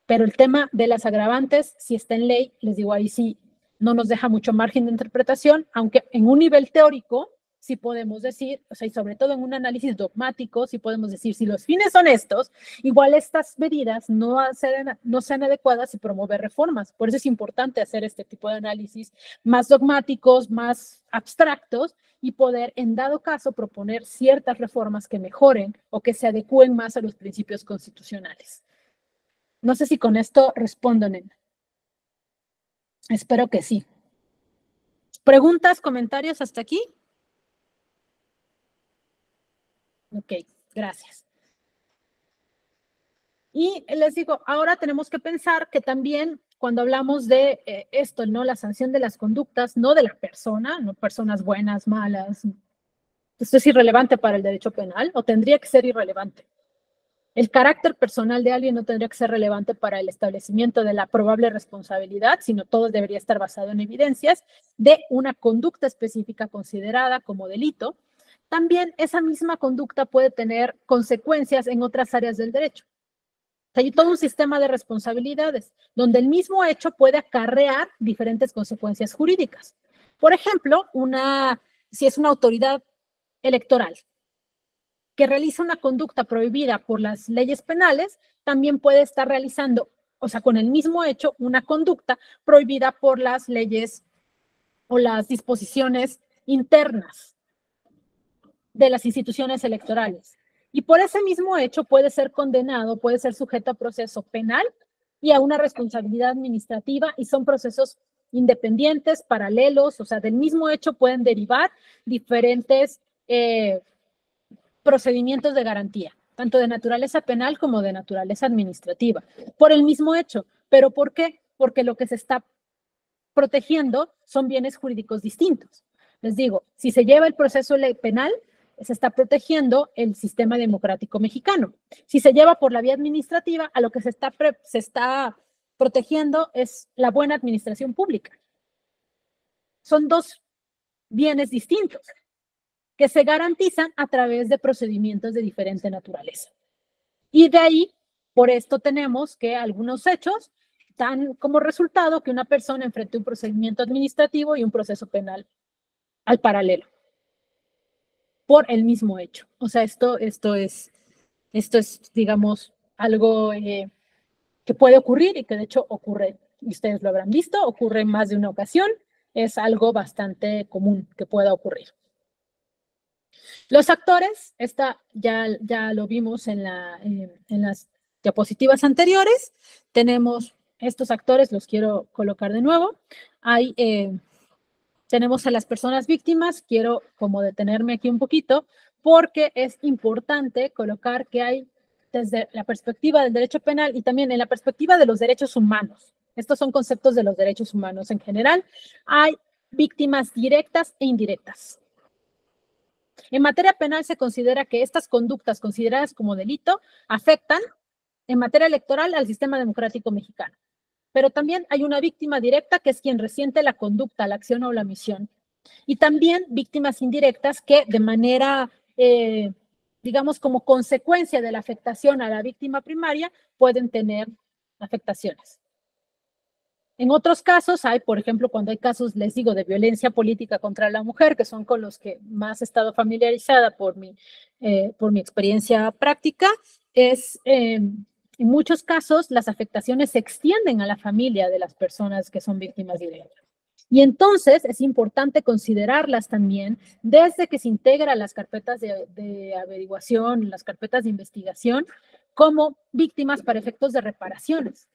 Pero el tema de las agravantes, si está en ley, les digo, ahí sí no nos deja mucho margen de interpretación, aunque en un nivel teórico sí podemos decir, o sea, y sobre todo en un análisis dogmático, sí podemos decir, si los fines son estos, igual estas medidas no sean adecuadas y promover reformas. Por eso es importante hacer este tipo de análisis más dogmáticos, más abstractos, y poder, en dado caso, proponer ciertas reformas que mejoren o que se adecúen más a los principios constitucionales. No sé si con esto respondo, Nena. Espero que sí. ¿Preguntas, comentarios hasta aquí? Ok, gracias. Y les digo, ahora tenemos que pensar que también cuando hablamos de esto, ¿no? La sanción de las conductas, no de la persona, no personas buenas, malas. Esto es irrelevante para el derecho penal, o tendría que ser irrelevante. El carácter personal de alguien no tendría que ser relevante para el establecimiento de la probable responsabilidad, sino todo debería estar basado en evidencias de una conducta específica considerada como delito. También esa misma conducta puede tener consecuencias en otras áreas del derecho. Hay todo un sistema de responsabilidades donde el mismo hecho puede acarrear diferentes consecuencias jurídicas. Por ejemplo, si es una autoridad electoral que realiza una conducta prohibida por las leyes penales, también puede estar realizando, o sea, con el mismo hecho, una conducta prohibida por las leyes o las disposiciones internas de las instituciones electorales. Y por ese mismo hecho puede ser condenado, puede ser sujeto a proceso penal y a una responsabilidad administrativa, y son procesos independientes, paralelos, o sea, del mismo hecho pueden derivar diferentes procedimientos de garantía, tanto de naturaleza penal como de naturaleza administrativa, por el mismo hecho. ¿Pero por qué? Porque lo que se está protegiendo son bienes jurídicos distintos. Les digo, si se lleva el proceso penal, se está protegiendo el sistema democrático mexicano. Si se lleva por la vía administrativa, a lo que se está protegiendo es la buena administración pública. Son dos bienes distintos que se garantizan a través de procedimientos de diferente naturaleza. Y de ahí, por esto tenemos que algunos hechos dan como resultado que una persona enfrente un procedimiento administrativo y un proceso penal al paralelo, por el mismo hecho. O sea, esto es, digamos, algo que puede ocurrir y que de hecho ocurre, y ustedes lo habrán visto, ocurre en más de una ocasión, es algo bastante común que pueda ocurrir. Los actores, ya lo vimos en las diapositivas anteriores, tenemos estos actores, los quiero colocar de nuevo. Tenemos a las personas víctimas, quiero como detenerme aquí un poquito, porque es importante colocar que hay desde la perspectiva del derecho penal y también en la perspectiva de los derechos humanos. Estos son conceptos de los derechos humanos en general. Hay víctimas directas e indirectas. En materia penal se considera que estas conductas consideradas como delito afectan en materia electoral al sistema democrático mexicano. Pero también hay una víctima directa que es quien resiente la conducta, la acción o la omisión. Y también víctimas indirectas que de manera, digamos, como consecuencia de la afectación a la víctima primaria, pueden tener afectaciones. En otros casos hay, por ejemplo, cuando hay casos, les digo, de violencia política contra la mujer, que son con los que más he estado familiarizada por mi experiencia práctica, en muchos casos las afectaciones se extienden a la familia de las personas que son víctimas directas. Y entonces es importante considerarlas también desde que se integra las carpetas de averiguación, las carpetas de investigación, como víctimas para efectos de reparaciones.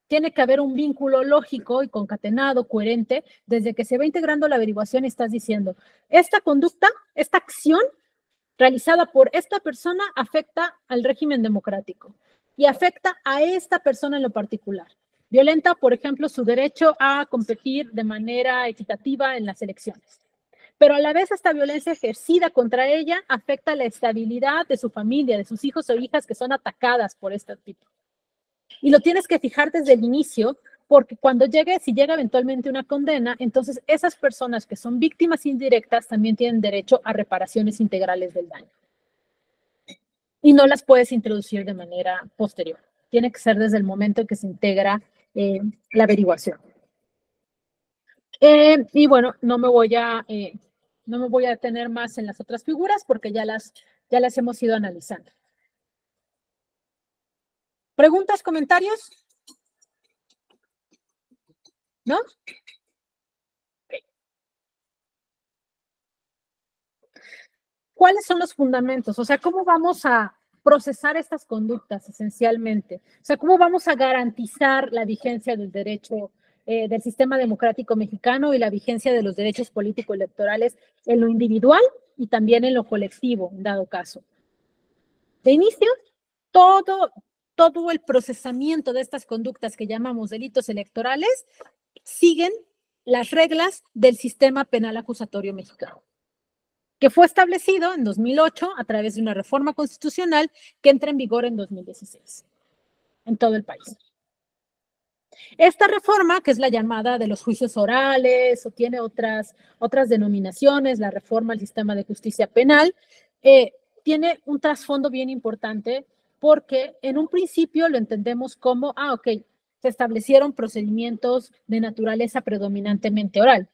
Tiene que haber un vínculo lógico y concatenado, coherente, desde que se va integrando la averiguación y estás diciendo, esta conducta, esta acción realizada por esta persona afecta al régimen democrático y afecta a esta persona en lo particular. Violenta, por ejemplo, su derecho a competir de manera equitativa en las elecciones. Pero a la vez esta violencia ejercida contra ella afecta la estabilidad de su familia, de sus hijos o hijas que son atacadas por este tipo. Y lo tienes que fijar desde el inicio, porque cuando llegue, si llega eventualmente una condena, entonces esas personas que son víctimas indirectas también tienen derecho a reparaciones integrales del daño. Y no las puedes introducir de manera posterior. Tiene que ser desde el momento en que se integra la averiguación. Y bueno, no me voy a detener más en las otras figuras porque ya las hemos ido analizando. ¿Preguntas, comentarios? ¿No? Okay. ¿Cuáles son los fundamentos? O sea, ¿cómo vamos a procesar estas conductas esencialmente? O sea, ¿cómo vamos a garantizar la vigencia del derecho del sistema democrático mexicano y la vigencia de los derechos político-electorales en lo individual y también en lo colectivo, en dado caso? De inicio, todo el procesamiento de estas conductas que llamamos delitos electorales siguen las reglas del sistema penal acusatorio mexicano, que fue establecido en 2008 a través de una reforma constitucional que entra en vigor en 2016 en todo el país. Esta reforma, que es la llamada de los juicios orales o tiene otras denominaciones, la reforma al sistema de justicia penal, tiene un trasfondo bien importante porque en un principio lo entendemos como, se establecieron procedimientos de naturaleza predominantemente oral.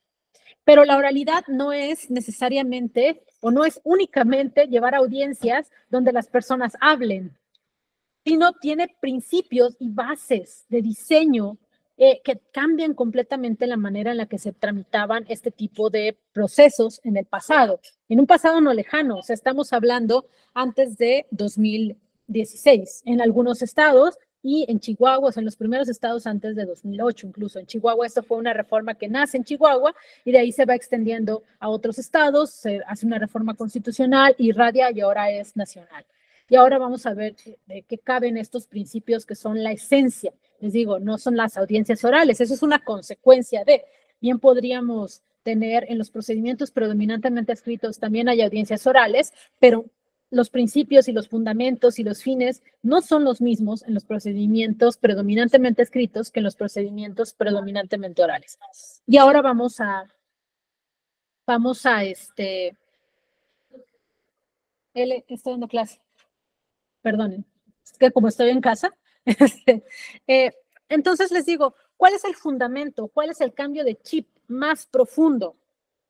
Pero la oralidad no es necesariamente o no es únicamente llevar audiencias donde las personas hablen, sino tiene principios y bases de diseño que cambian completamente la manera en la que se tramitaban este tipo de procesos en el pasado. En un pasado no lejano, o sea, estamos hablando antes de 2016 en algunos estados y en Chihuahua, en los primeros estados antes de 2008 incluso. En Chihuahua esto fue una reforma que nace en Chihuahua y de ahí se va extendiendo a otros estados, se hace una reforma constitucional, irradia y ahora es nacional. Y ahora vamos a ver de qué caben estos principios que son la esencia. Les digo, no son las audiencias orales, eso es una consecuencia de. Bien podríamos tener en los procedimientos predominantemente escritos, también hay audiencias orales, pero los principios y los fundamentos y los fines no son los mismos en los procedimientos predominantemente escritos que en los procedimientos predominantemente orales. Y ahora vamos a estoy dando clase. Perdonen, es que como estoy en casa. Entonces les digo, ¿cuál es el fundamento? ¿Cuál es el cambio de chip más profundo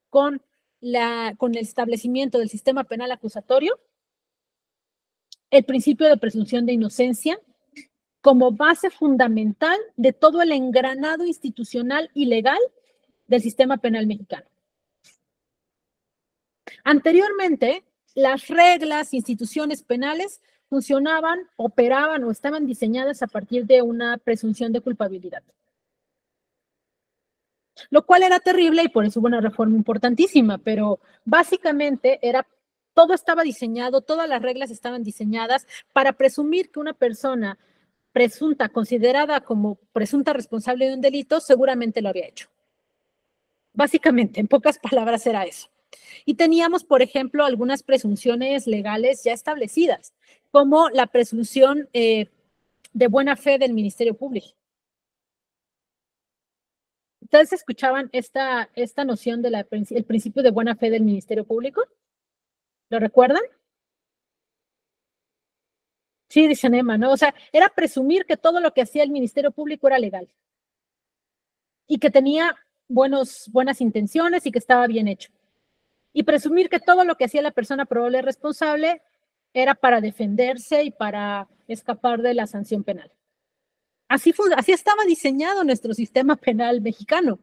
con el establecimiento del sistema penal acusatorio? El principio de presunción de inocencia como base fundamental de todo el engranado institucional y legal del sistema penal mexicano. Anteriormente, las reglas, instituciones penales funcionaban, operaban o estaban diseñadas a partir de una presunción de culpabilidad. Lo cual era terrible y por eso hubo una reforma importantísima, pero básicamente era todo estaba diseñado, todas las reglas estaban diseñadas para presumir que una persona presunta, considerada como presunta responsable de un delito, seguramente lo había hecho. Básicamente, en pocas palabras era eso. Y teníamos, por ejemplo, algunas presunciones legales ya establecidas, como la presunción de buena fe del Ministerio Público. ¿Ustedes escuchaban esta noción del principio de buena fe del Ministerio Público? ¿Lo recuerdan? Sí, dice Emma, ¿no? O sea, era presumir que todo lo que hacía el Ministerio Público era legal y que tenía buenas intenciones y que estaba bien hecho. Y presumir que todo lo que hacía la persona probable responsable era para defenderse y para escapar de la sanción penal. Así estaba diseñado nuestro sistema penal mexicano.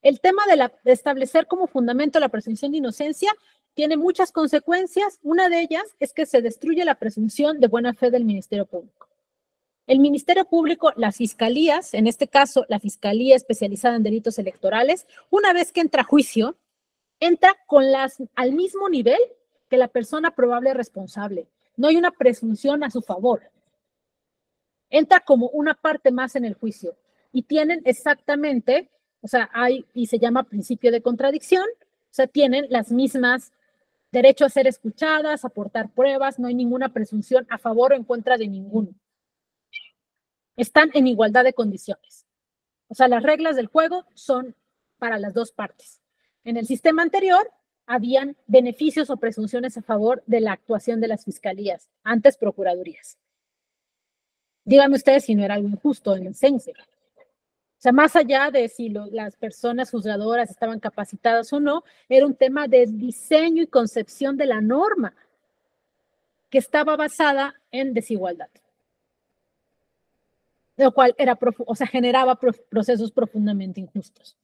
El tema de establecer como fundamento la presunción de inocencia tiene muchas consecuencias. Una de ellas es que se destruye la presunción de buena fe del Ministerio Público. El Ministerio Público, las fiscalías, en este caso la Fiscalía Especializada en Delitos Electorales, una vez que entra a juicio, entra al mismo nivel que la persona probable responsable. No hay una presunción a su favor. Entra como una parte más en el juicio y tienen exactamente, o sea, y se llama principio de contradicción, o sea, tienen las mismas derecho a ser escuchadas, aportar pruebas, no hay ninguna presunción a favor o en contra de ninguno. Están en igualdad de condiciones. O sea, las reglas del juego son para las dos partes. En el sistema anterior habían beneficios o presunciones a favor de la actuación de las fiscalías, antes procuradurías. Díganme ustedes si no era algo injusto en el CENSE. O sea, más allá de si las personas juzgadoras estaban capacitadas o no, era un tema de diseño y concepción de la norma que estaba basada en desigualdad, lo cual generaba procesos profundamente injustos.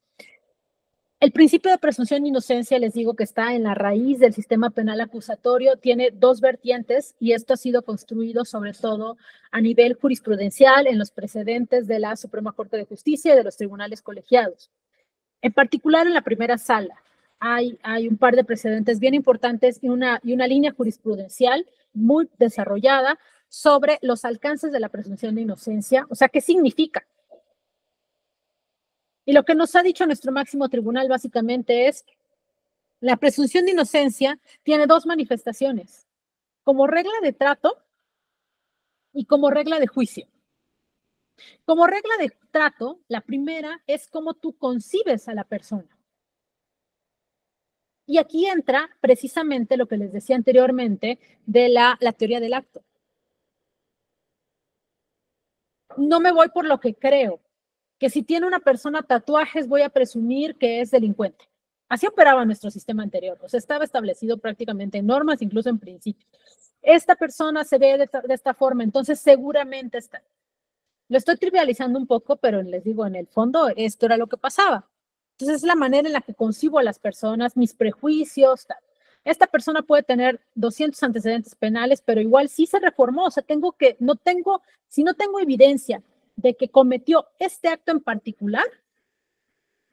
El principio de presunción de inocencia, les digo que está en la raíz del sistema penal acusatorio, tiene dos vertientes y esto ha sido construido sobre todo a nivel jurisprudencial en los precedentes de la Suprema Corte de Justicia y de los tribunales colegiados. En particular en la primera sala hay un par de precedentes bien importantes y una línea jurisprudencial muy desarrollada sobre los alcances de la presunción de inocencia, o sea, ¿qué significa? Y lo que nos ha dicho nuestro máximo tribunal básicamente es la presunción de inocencia tiene dos manifestaciones, como regla de trato y como regla de juicio. Como regla de trato, la primera es cómo tú concibes a la persona. Y aquí entra precisamente lo que les decía anteriormente de la teoría del acto. No me voy por lo que creo, que si tiene una persona tatuajes voy a presumir que es delincuente. Así operaba nuestro sistema anterior, o sea, estaba establecido prácticamente en normas, incluso en principios. Esta persona se ve de esta forma, entonces seguramente está. Lo estoy trivializando un poco, pero les digo, en el fondo esto era lo que pasaba. Entonces es la manera en la que concibo a las personas, mis prejuicios, tal. Esta persona puede tener 200 antecedentes penales, pero igual sí se reformó, o sea, si no tengo evidencia de que cometió este acto en particular,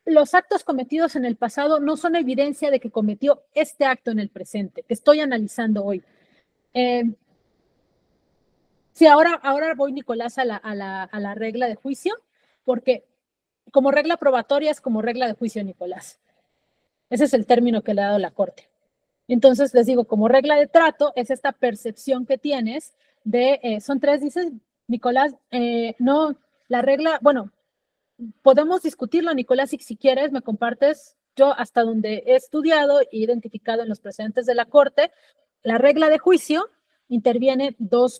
los actos cometidos en el pasado no son evidencia de que cometió este acto en el presente, que estoy analizando hoy. Sí, ahora voy, Nicolás, a la regla de juicio, porque como regla probatoria es como regla de juicio, Nicolás. Ese es el término que le ha dado la Corte. Entonces, les digo, como regla de trato es esta percepción que tienes de, son tres, dices, Nicolás, no, la regla, bueno, podemos discutirlo, Nicolás, si quieres, me compartes. Yo, hasta donde he estudiado e identificado en los precedentes de la Corte, la regla de juicio interviene dos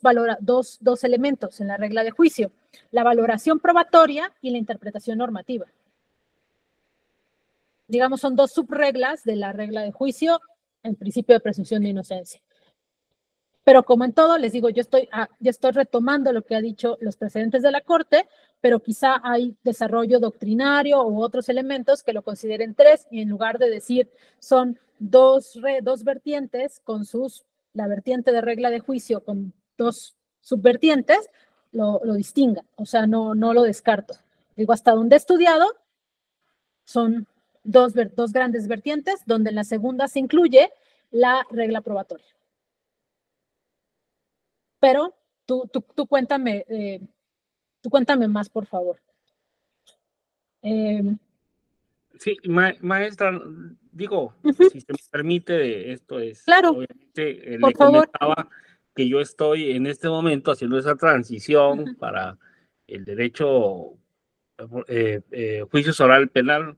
elementos en la regla de juicio, la valoración probatoria y la interpretación normativa. Digamos, son dos subreglas de la regla de juicio, el principio de presunción de inocencia. Pero como en todo, les digo, yo estoy retomando lo que ha dicho los precedentes de la Corte, pero quizá hay desarrollo doctrinario u otros elementos que lo consideren tres y en lugar de decir son dos vertientes con la vertiente de regla de juicio con dos subvertientes, lo distingan, o sea, no lo descarto. Digo, hasta donde he estudiado son dos grandes vertientes, donde en la segunda se incluye la regla probatoria. Pero tú cuéntame más, por favor. Sí, maestra, digo, si se me permite, esto es, claro, obviamente, por le favor. comentaba que yo estoy en este momento haciendo esa transición para el derecho, juicio oral penal,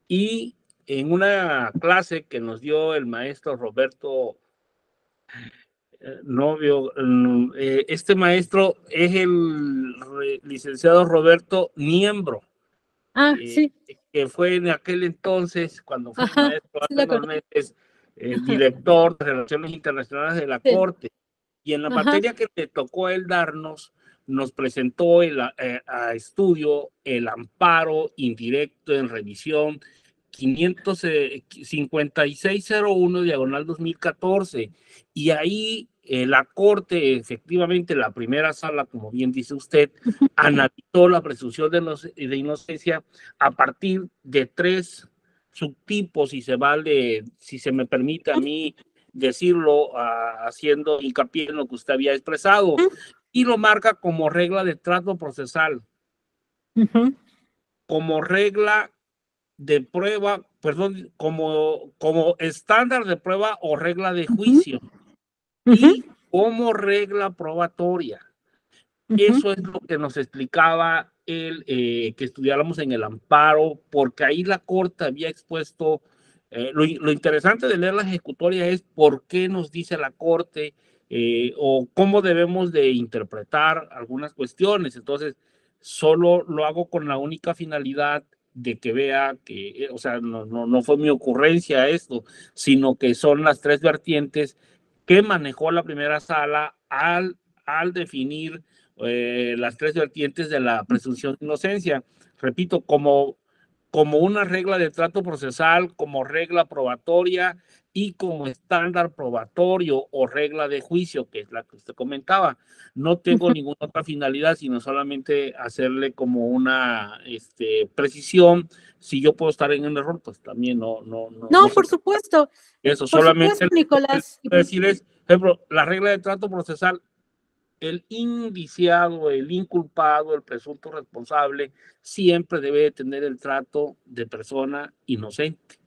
y en una clase que nos dio el maestro Roberto Novio, este maestro es el licenciado Roberto Niembro. Sí. Que fue en aquel entonces, cuando fue maestro, hace unos meses, director de Relaciones Internacionales de la Corte. Y en la materia que le tocó a él darnos, nos presentó a estudio el amparo indirecto en revisión 5601/2014. Y ahí la Corte, efectivamente, la primera sala, como bien dice usted, analizó la presunción de inocencia a partir de 3 subtipos, si se me permite a mí decirlo, haciendo hincapié en lo que usted había expresado, y lo marca como regla de trato procesal, como regla de prueba, perdón, como estándar de prueba o regla de juicio, y como regla probatoria. Eso es lo que nos explicaba él, que estudiáramos en el amparo, porque ahí la Corte había expuesto, lo interesante de leer la ejecutoria es por qué nos dice la Corte, o cómo debemos de interpretar algunas cuestiones. Entonces, solo lo hago con la única finalidad de que vea que, o sea, no fue mi ocurrencia esto, sino que son las 3 vertientes que manejó la primera sala al definir las 3 vertientes de la presunción de inocencia. Repito, como una regla de trato procesal, como regla probatoria y como estándar probatorio o regla de juicio, que es la que usted comentaba. No tengo ninguna otra finalidad, sino solamente hacerle como una precisión. Si yo puedo estar en un error, pues también no, por supuesto. Eso, por solamente supuesto, Nicolás. Decir es, por ejemplo, la regla de trato procesal, el indiciado, el inculpado, el presunto responsable, siempre debe tener el trato de persona inocente.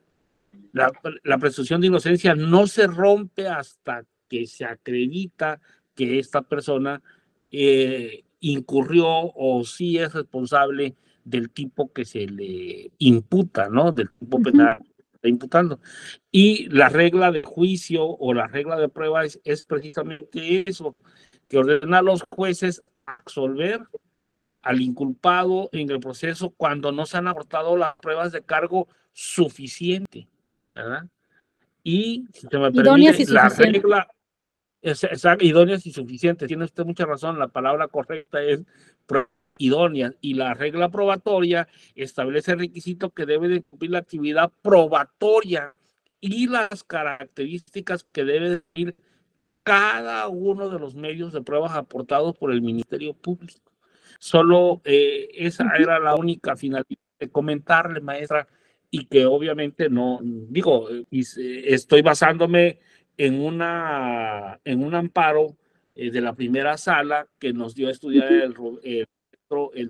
La presunción de inocencia no se rompe hasta que se acredita que esta persona incurrió o sí es responsable del tipo que se le imputa, ¿no? Del tipo penal que está imputando. Y la regla de juicio o la regla de prueba es precisamente eso, que ordena a los jueces absolver al inculpado en el proceso cuando no se han aportado las pruebas de cargo suficiente, ¿verdad? Y, si se me permite, la regla es idóneas y suficientes. Tiene usted mucha razón, la palabra correcta es idóneas, y la regla probatoria establece el requisito que debe de cumplir la actividad probatoria y las características que debe tener cada uno de los medios de pruebas aportados por el Ministerio Público. Solo esa era la única finalidad de comentarle, maestra, y que obviamente no, digo, estoy basándome en un amparo de la primera sala que nos dio a estudiar el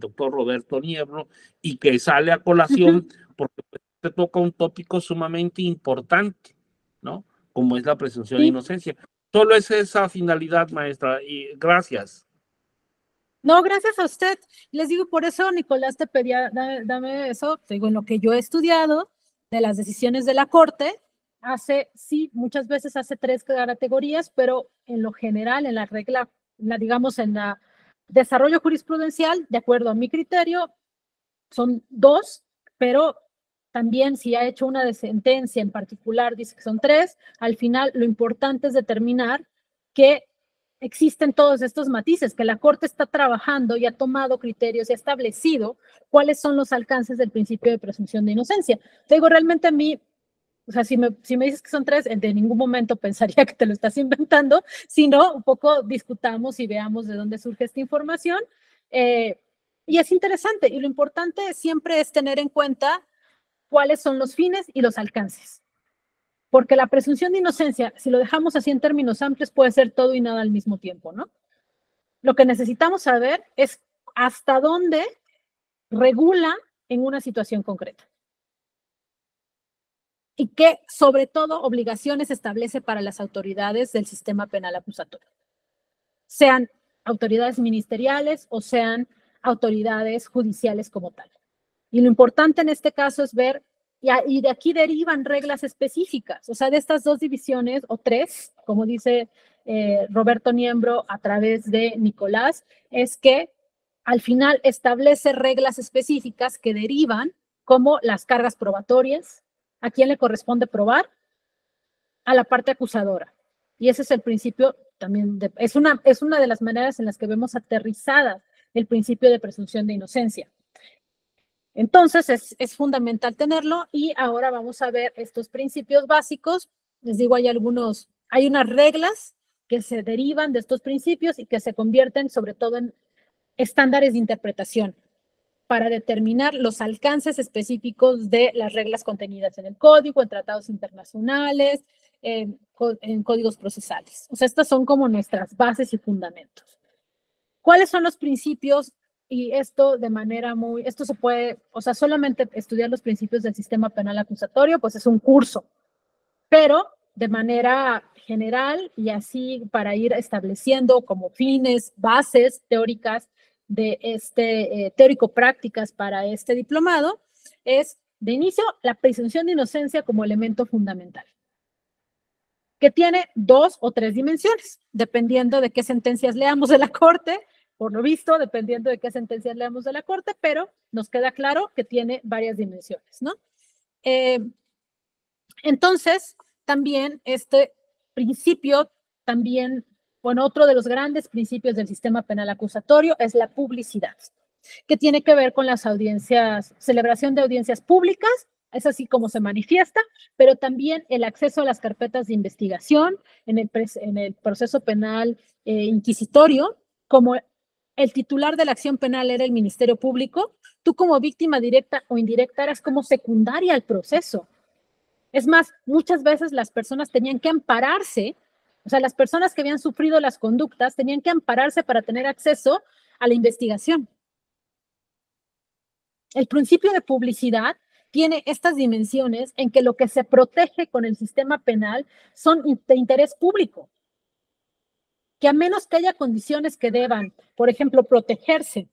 doctor Roberto Niembro, y que sale a colación porque se toca un tópico sumamente importante, ¿no? Como es la presunción de inocencia. Solo es esa finalidad, maestra, y gracias. No, gracias a usted. Les digo, por eso, Nicolás, te pedía, dame eso, te digo, en lo que yo he estudiado de las decisiones de la Corte, muchas veces hace 3 categorías, pero en lo general, en la regla, digamos, en la desarrollo jurisprudencial, de acuerdo a mi criterio, son 2, pero también si ha hecho una de sentencia en particular, dice que son 3. Al final, lo importante es determinar que existen todos estos matices, que la Corte está trabajando y ha tomado criterios y ha establecido cuáles son los alcances del principio de presunción de inocencia. Te digo, realmente a mí, o sea, si me dices que son 3, de ningún momento pensaría que te lo estás inventando, sino un poco discutamos y veamos de dónde surge esta información. Y es interesante, y lo importante siempre es tener en cuenta cuáles son los fines y los alcances. Porque la presunción de inocencia, si lo dejamos así en términos amplios, puede ser todo y nada al mismo tiempo, ¿no? Lo que necesitamos saber es hasta dónde regula en una situación concreta. Y qué, sobre todo, obligaciones establece para las autoridades del sistema penal acusatorio. Sean autoridades ministeriales o sean autoridades judiciales como tal. Y lo importante en este caso es ver, y de aquí derivan reglas específicas, o sea, de estas dos divisiones, o tres, como dice Roberto Niembro a través de Nicolás, es que al final establece reglas específicas que derivan como las cargas probatorias, a quién le corresponde probar, a la parte acusadora. Y ese es el principio también, es una de las maneras en las que vemos aterrizada el principio de presunción de inocencia. Entonces, es fundamental tenerlo y ahora vamos a ver estos principios básicos. Les digo, hay unas reglas que se derivan de estos principios y que se convierten sobre todo en estándares de interpretación para determinar los alcances específicos de las reglas contenidas en el código, en tratados internacionales, en códigos procesales. O sea, estas son como nuestras bases y fundamentos. ¿Cuáles son los principios? Y esto esto se puede, o sea, solamente estudiar los principios del sistema penal acusatorio, pues es un curso, pero de manera general y así para ir estableciendo como fines, bases teóricas de teórico-prácticas para este diplomado, es de inicio la presunción de inocencia como elemento fundamental, que tiene 2 o 3 dimensiones, dependiendo de qué sentencias leamos de la Corte, por lo visto, dependiendo de qué sentencias leamos de la Corte, pero nos queda claro que tiene varias dimensiones, ¿no? Entonces, también este principio, otro de los grandes principios del sistema penal acusatorio es la publicidad, que tiene que ver con las audiencias, celebración de audiencias públicas, es así como se manifiesta, pero también el acceso a las carpetas de investigación en el proceso penal inquisitorio, como el titular de la acción penal era el Ministerio Público, tú como víctima directa o indirecta eras como secundaria al proceso. Es más, muchas veces las personas tenían que ampararse, o sea, las personas que habían sufrido las conductas tenían que ampararse para tener acceso a la investigación. El principio de publicidad tiene estas dimensiones en que lo que se protege con el sistema penal son de interés público, que a menos que haya condiciones que deban, por ejemplo, protegerse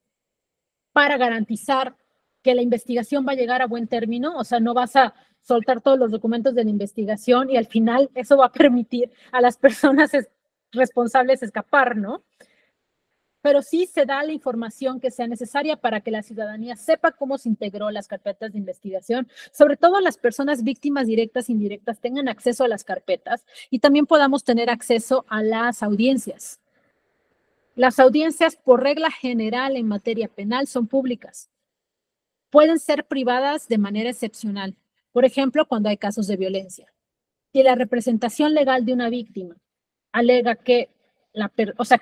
para garantizar que la investigación va a llegar a buen término, o sea, no vas a soltar todos los documentos de la investigación y al final eso va a permitir a las personas responsables escapar, ¿no? Pero sí se da la información que sea necesaria para que la ciudadanía sepa cómo se integró las carpetas de investigación, sobre todo las personas víctimas directas e indirectas tengan acceso a las carpetas y también podamos tener acceso a las audiencias. Las audiencias, por regla general en materia penal, son públicas. Pueden ser privadas de manera excepcional, por ejemplo, cuando hay casos de violencia. Si la representación legal de una víctima alega que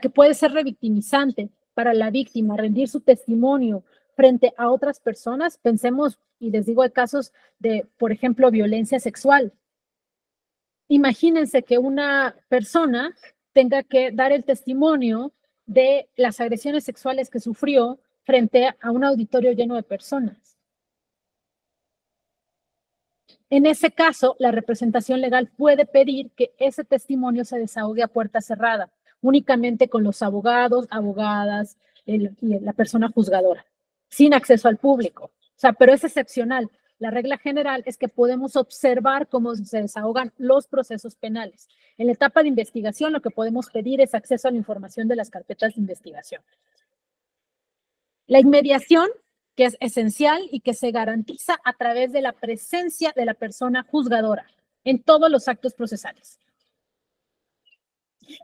que puede ser revictimizante para la víctima rendir su testimonio frente a otras personas, pensemos, y les digo, hay casos de, por ejemplo, violencia sexual. Imagínense que una persona tenga que dar el testimonio de las agresiones sexuales que sufrió frente a un auditorio lleno de personas. En ese caso, la representación legal puede pedir que ese testimonio se desahogue a puerta cerrada, únicamente con los abogados, abogadas y la persona juzgadora, sin acceso al público. O sea, pero es excepcional. La regla general es que podemos observar cómo se desahogan los procesos penales. En la etapa de investigación, lo que podemos pedir es acceso a la información de las carpetas de investigación. La inmediación, que es esencial y que se garantiza a través de la presencia de la persona juzgadora en todos los actos procesales.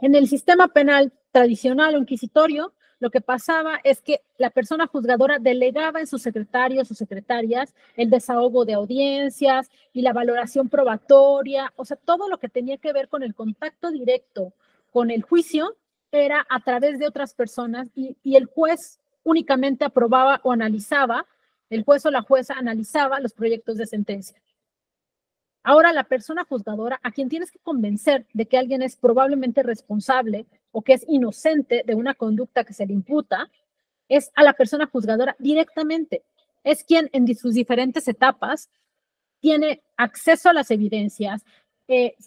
En el sistema penal tradicional o inquisitorio, lo que pasaba es que la persona juzgadora delegaba en sus secretarios o secretarias el desahogo de audiencias y la valoración probatoria, o sea, todo lo que tenía que ver con el contacto directo con el juicio era a través de otras personas y el juez únicamente aprobaba o analizaba, el juez o la jueza analizaba los proyectos de sentencia. Ahora, la persona juzgadora a quien tienes que convencer de que alguien es probablemente responsable o que es inocente de una conducta que se le imputa, es a la persona juzgadora directamente. Es quien en sus diferentes etapas tiene acceso a las evidencias,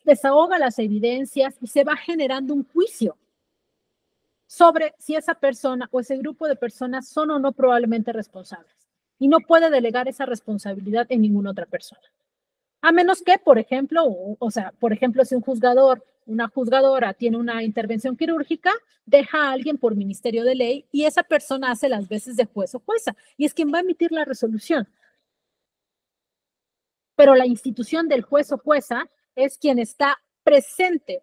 desahoga las evidencias y se va generando un juicio sobre si esa persona o ese grupo de personas son o no probablemente responsables. Y no puede delegar esa responsabilidad en ninguna otra persona. A menos que, por ejemplo, por ejemplo, si un juzgador, una juzgadora tiene una intervención quirúrgica, deja a alguien por ministerio de ley y esa persona hace las veces de juez o jueza y es quien va a emitir la resolución. Pero la institución del juez o jueza es quien está presente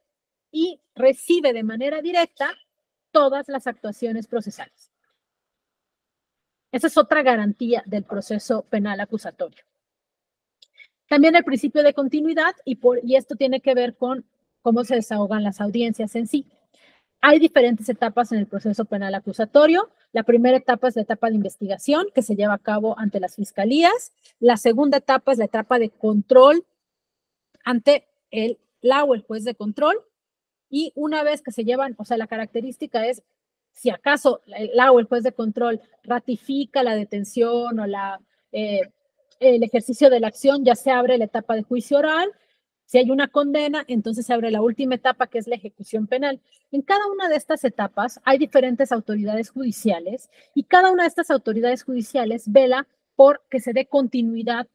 y recibe de manera directa todas las actuaciones procesales. Esa es otra garantía del proceso penal acusatorio. También el principio de continuidad, y esto tiene que ver con cómo se desahogan las audiencias en sí. Hay diferentes etapas en el proceso penal acusatorio. La primera etapa es la etapa de investigación, que se lleva a cabo ante las fiscalías. La segunda etapa es la etapa de control ante la o el juez de control. Y una vez que se llevan, o sea, la característica es, si acaso la o el juez de control ratifica la detención o el ejercicio de la acción, ya se abre la etapa de juicio oral. Si hay una condena, entonces se abre la última etapa, que es la ejecución penal. En cada una de estas etapas hay diferentes autoridades judiciales y cada una de estas autoridades judiciales vela por que se dé continuidad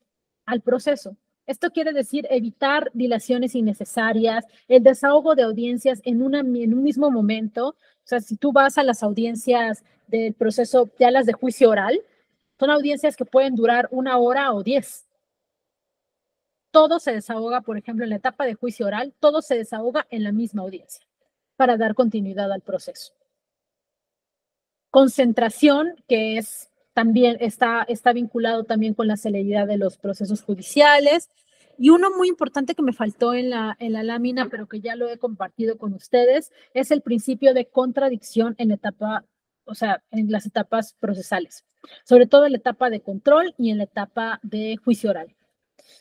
al proceso. Esto quiere decir evitar dilaciones innecesarias, el desahogo de audiencias en un mismo momento. O sea, si tú vas a las audiencias del proceso, ya las de juicio oral, son audiencias que pueden durar 1 hora o 10. Todo se desahoga, por ejemplo, en la etapa de juicio oral, todo se desahoga en la misma audiencia para dar continuidad al proceso. Concentración, que también está vinculado también con la celeridad de los procesos judiciales. Y uno muy importante que me faltó en la lámina, pero que ya lo he compartido con ustedes, es el principio de contradicción en las etapas procesales, sobre todo en la etapa de control y en la etapa de juicio oral.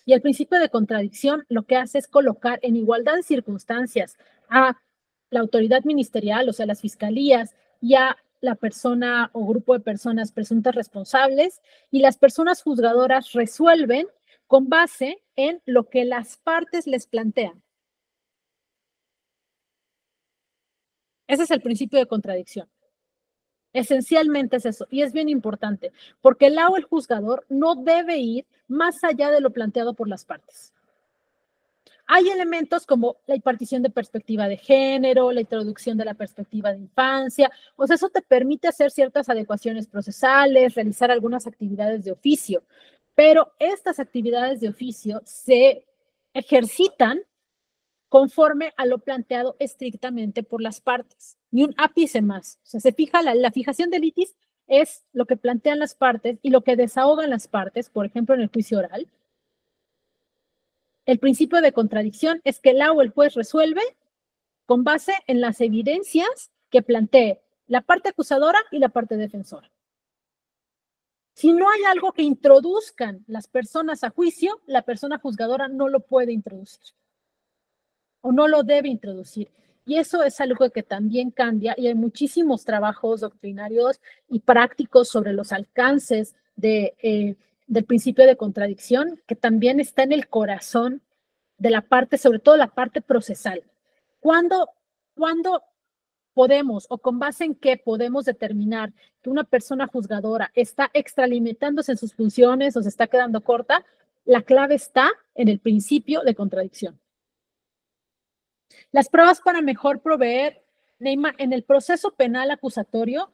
Y el principio de contradicción lo que hace es colocar en igualdad de circunstancias a la autoridad ministerial, o sea, las fiscalías, y a la persona o grupo de personas presuntas responsables, y las personas juzgadoras resuelven con base en lo que las partes les plantean. Ese es el principio de contradicción. Esencialmente es eso, y es bien importante, porque el o el juzgador no debe ir más allá de lo planteado por las partes. Hay elementos como la impartición de perspectiva de género, la introducción de la perspectiva de infancia, o sea, eso te permite hacer ciertas adecuaciones procesales, realizar algunas actividades de oficio, pero estas actividades de oficio se ejercitan conforme a lo planteado estrictamente por las partes. Ni un ápice más. O sea, se fija la fijación de litis es lo que plantean las partes y lo que desahogan las partes, por ejemplo, en el juicio oral. El principio de contradicción es que la o el juez resuelve con base en las evidencias que plantee la parte acusadora y la parte defensora. Si no hay algo que introduzcan las personas a juicio, la persona juzgadora no lo puede introducir o no lo debe introducir. Y eso es algo que también cambia y hay muchísimos trabajos doctrinarios y prácticos sobre los alcances del principio de contradicción, que también está en el corazón de la parte, sobre todo la parte procesal. ¿Cuándo podemos o con base en qué podemos determinar que una persona juzgadora está extralimitándose en sus funciones o se está quedando corta? La clave está en el principio de contradicción. Las pruebas para mejor proveer, Neymar, en el proceso penal acusatorio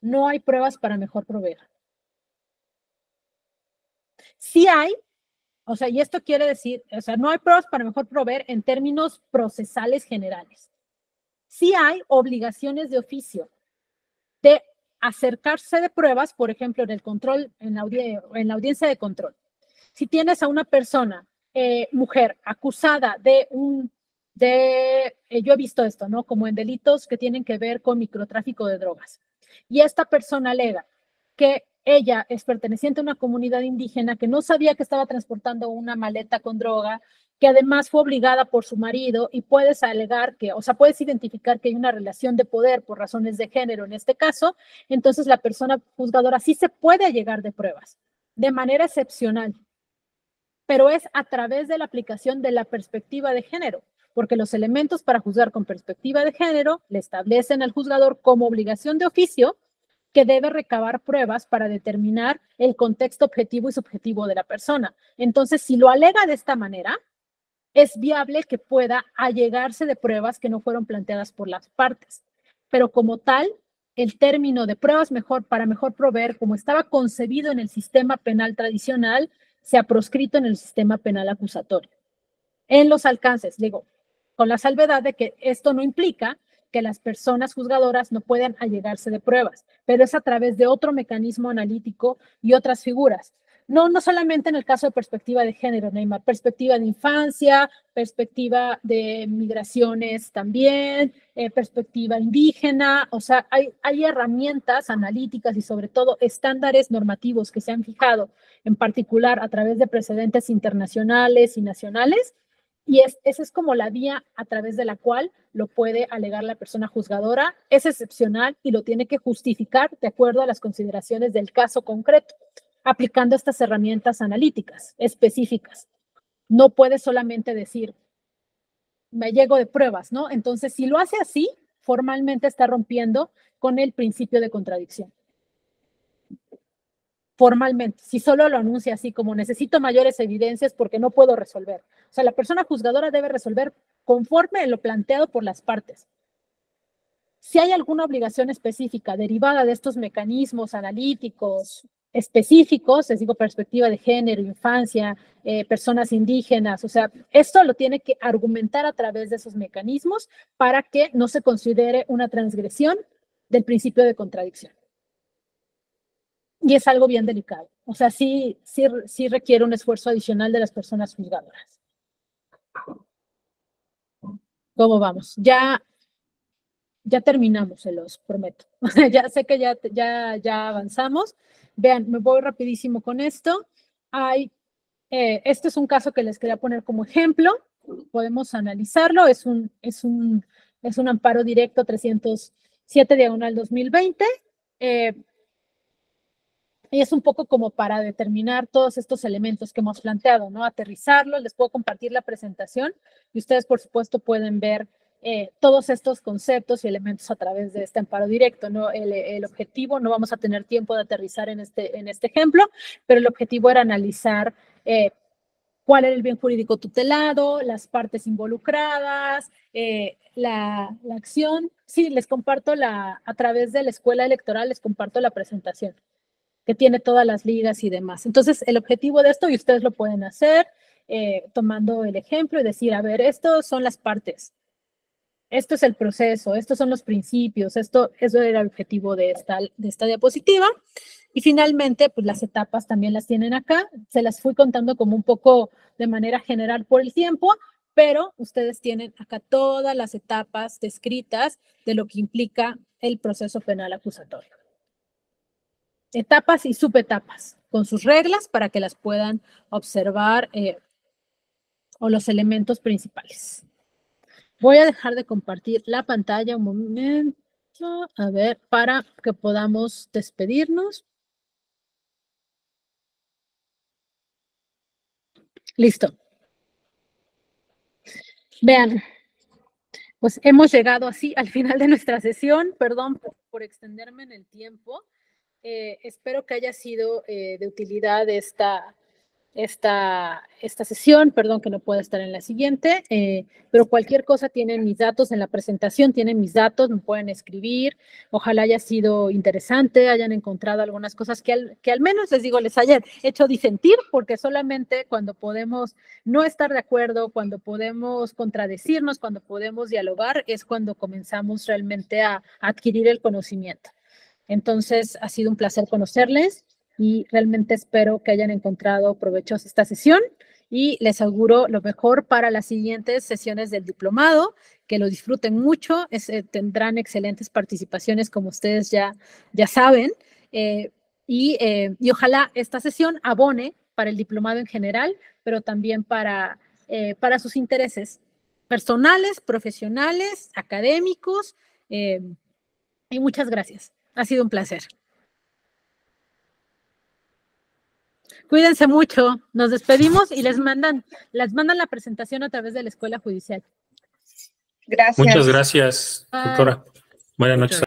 no hay pruebas para mejor proveer. Sí hay, o sea, y esto quiere decir, o sea, no hay pruebas para mejor proveer en términos procesales generales. Sí hay obligaciones de oficio de acercarse de pruebas, por ejemplo, en el control, en la audiencia de control. Si tienes a una persona, mujer, acusada yo he visto esto, ¿no? Como en delitos que tienen que ver con microtráfico de drogas. Y esta persona alega que ella es perteneciente a una comunidad indígena que no sabía que estaba transportando una maleta con droga, que además fue obligada por su marido, y puedes alegar que, o sea, puedes identificar que hay una relación de poder por razones de género en este caso, entonces la persona juzgadora sí se puede allegar de pruebas de manera excepcional, pero es a través de la aplicación de la perspectiva de género, porque los elementos para juzgar con perspectiva de género le establecen al juzgador como obligación de oficio que debe recabar pruebas para determinar el contexto objetivo y subjetivo de la persona. Entonces, si lo alega de esta manera, es viable que pueda allegarse de pruebas que no fueron planteadas por las partes. Pero como tal, el término de pruebas para mejor proveer, como estaba concebido en el sistema penal tradicional, se ha proscrito en el sistema penal acusatorio. En los alcances, digo, con la salvedad de que esto no implica que las personas juzgadoras no puedan allegarse de pruebas, pero es a través de otro mecanismo analítico y otras figuras. No solamente en el caso de perspectiva de género, Neymar, perspectiva de infancia, perspectiva de migraciones también, perspectiva indígena, o sea, hay herramientas analíticas y sobre todo estándares normativos que se han fijado, en particular a través de precedentes internacionales y nacionales, y esa es como la vía a través de la cual lo puede alegar la persona juzgadora. Es excepcional y lo tiene que justificar de acuerdo a las consideraciones del caso concreto, aplicando estas herramientas analíticas específicas. No puede solamente decir, me llego de pruebas, ¿no? Entonces, si lo hace así, formalmente está rompiendo con el principio de contradicción. Formalmente, si solo lo anuncia así como necesito mayores evidencias porque no puedo resolver. O sea, la persona juzgadora debe resolver conforme a lo planteado por las partes. Si hay alguna obligación específica derivada de estos mecanismos analíticos específicos, les digo, perspectiva de género, infancia, personas indígenas, o sea, esto lo tiene que argumentar a través de esos mecanismos para que no se considere una transgresión del principio de contradicción. Y es algo bien delicado. O sea, sí requiere un esfuerzo adicional de las personas juzgadoras. ¿Cómo vamos? Ya terminamos, se los prometo. Ya sé que ya avanzamos. Vean, me voy rapidísimo con esto. Este es un caso que les quería poner como ejemplo. Podemos analizarlo. Es un amparo directo 307/2020. Y es un poco como para determinar todos estos elementos que hemos planteado, ¿no? Aterrizarlos, les puedo compartir la presentación y ustedes, por supuesto, pueden ver todos estos conceptos y elementos a través de este amparo directo, ¿no? El objetivo, no vamos a tener tiempo de aterrizar en este ejemplo, pero el objetivo era analizar cuál era el bien jurídico tutelado, las partes involucradas, la acción. Sí, les comparto a través de la escuela electoral, les comparto la presentación que tiene todas las ligas y demás. Entonces, el objetivo de esto, y ustedes lo pueden hacer tomando el ejemplo y decir, a ver, estos son las partes, esto es el proceso, estos son los principios, eso era el objetivo de esta diapositiva. Y finalmente, pues las etapas también las tienen acá. Se las fui contando como un poco de manera general por el tiempo, pero ustedes tienen acá todas las etapas descritas de lo que implica el proceso penal acusatorio. Etapas y subetapas, con sus reglas para que las puedan observar o los elementos principales. Voy a dejar de compartir la pantalla un momento, a ver, para que podamos despedirnos. Listo. Vean, pues hemos llegado así al final de nuestra sesión. Perdón por extenderme en el tiempo. Espero que haya sido de utilidad esta sesión. Perdón que no pueda estar en la siguiente, pero cualquier cosa, tienen mis datos en la presentación, tienen mis datos, me pueden escribir. Ojalá haya sido interesante, hayan encontrado algunas cosas que al menos, les digo, les hayan hecho disentir, porque solamente cuando podemos no estar de acuerdo, cuando podemos contradecirnos, cuando podemos dialogar, es cuando comenzamos realmente a adquirir el conocimiento. Entonces, ha sido un placer conocerles y realmente espero que hayan encontrado provechosa esta sesión y les auguro lo mejor para las siguientes sesiones del diplomado, que lo disfruten mucho, tendrán excelentes participaciones como ustedes ya saben, y y ojalá esta sesión abone para el diplomado en general, pero también para sus intereses personales, profesionales, académicos, y muchas gracias. Ha sido un placer. Cuídense mucho, nos despedimos y les mandan la presentación a través de la Escuela Judicial. Gracias. Muchas gracias, doctora. Buenas noches.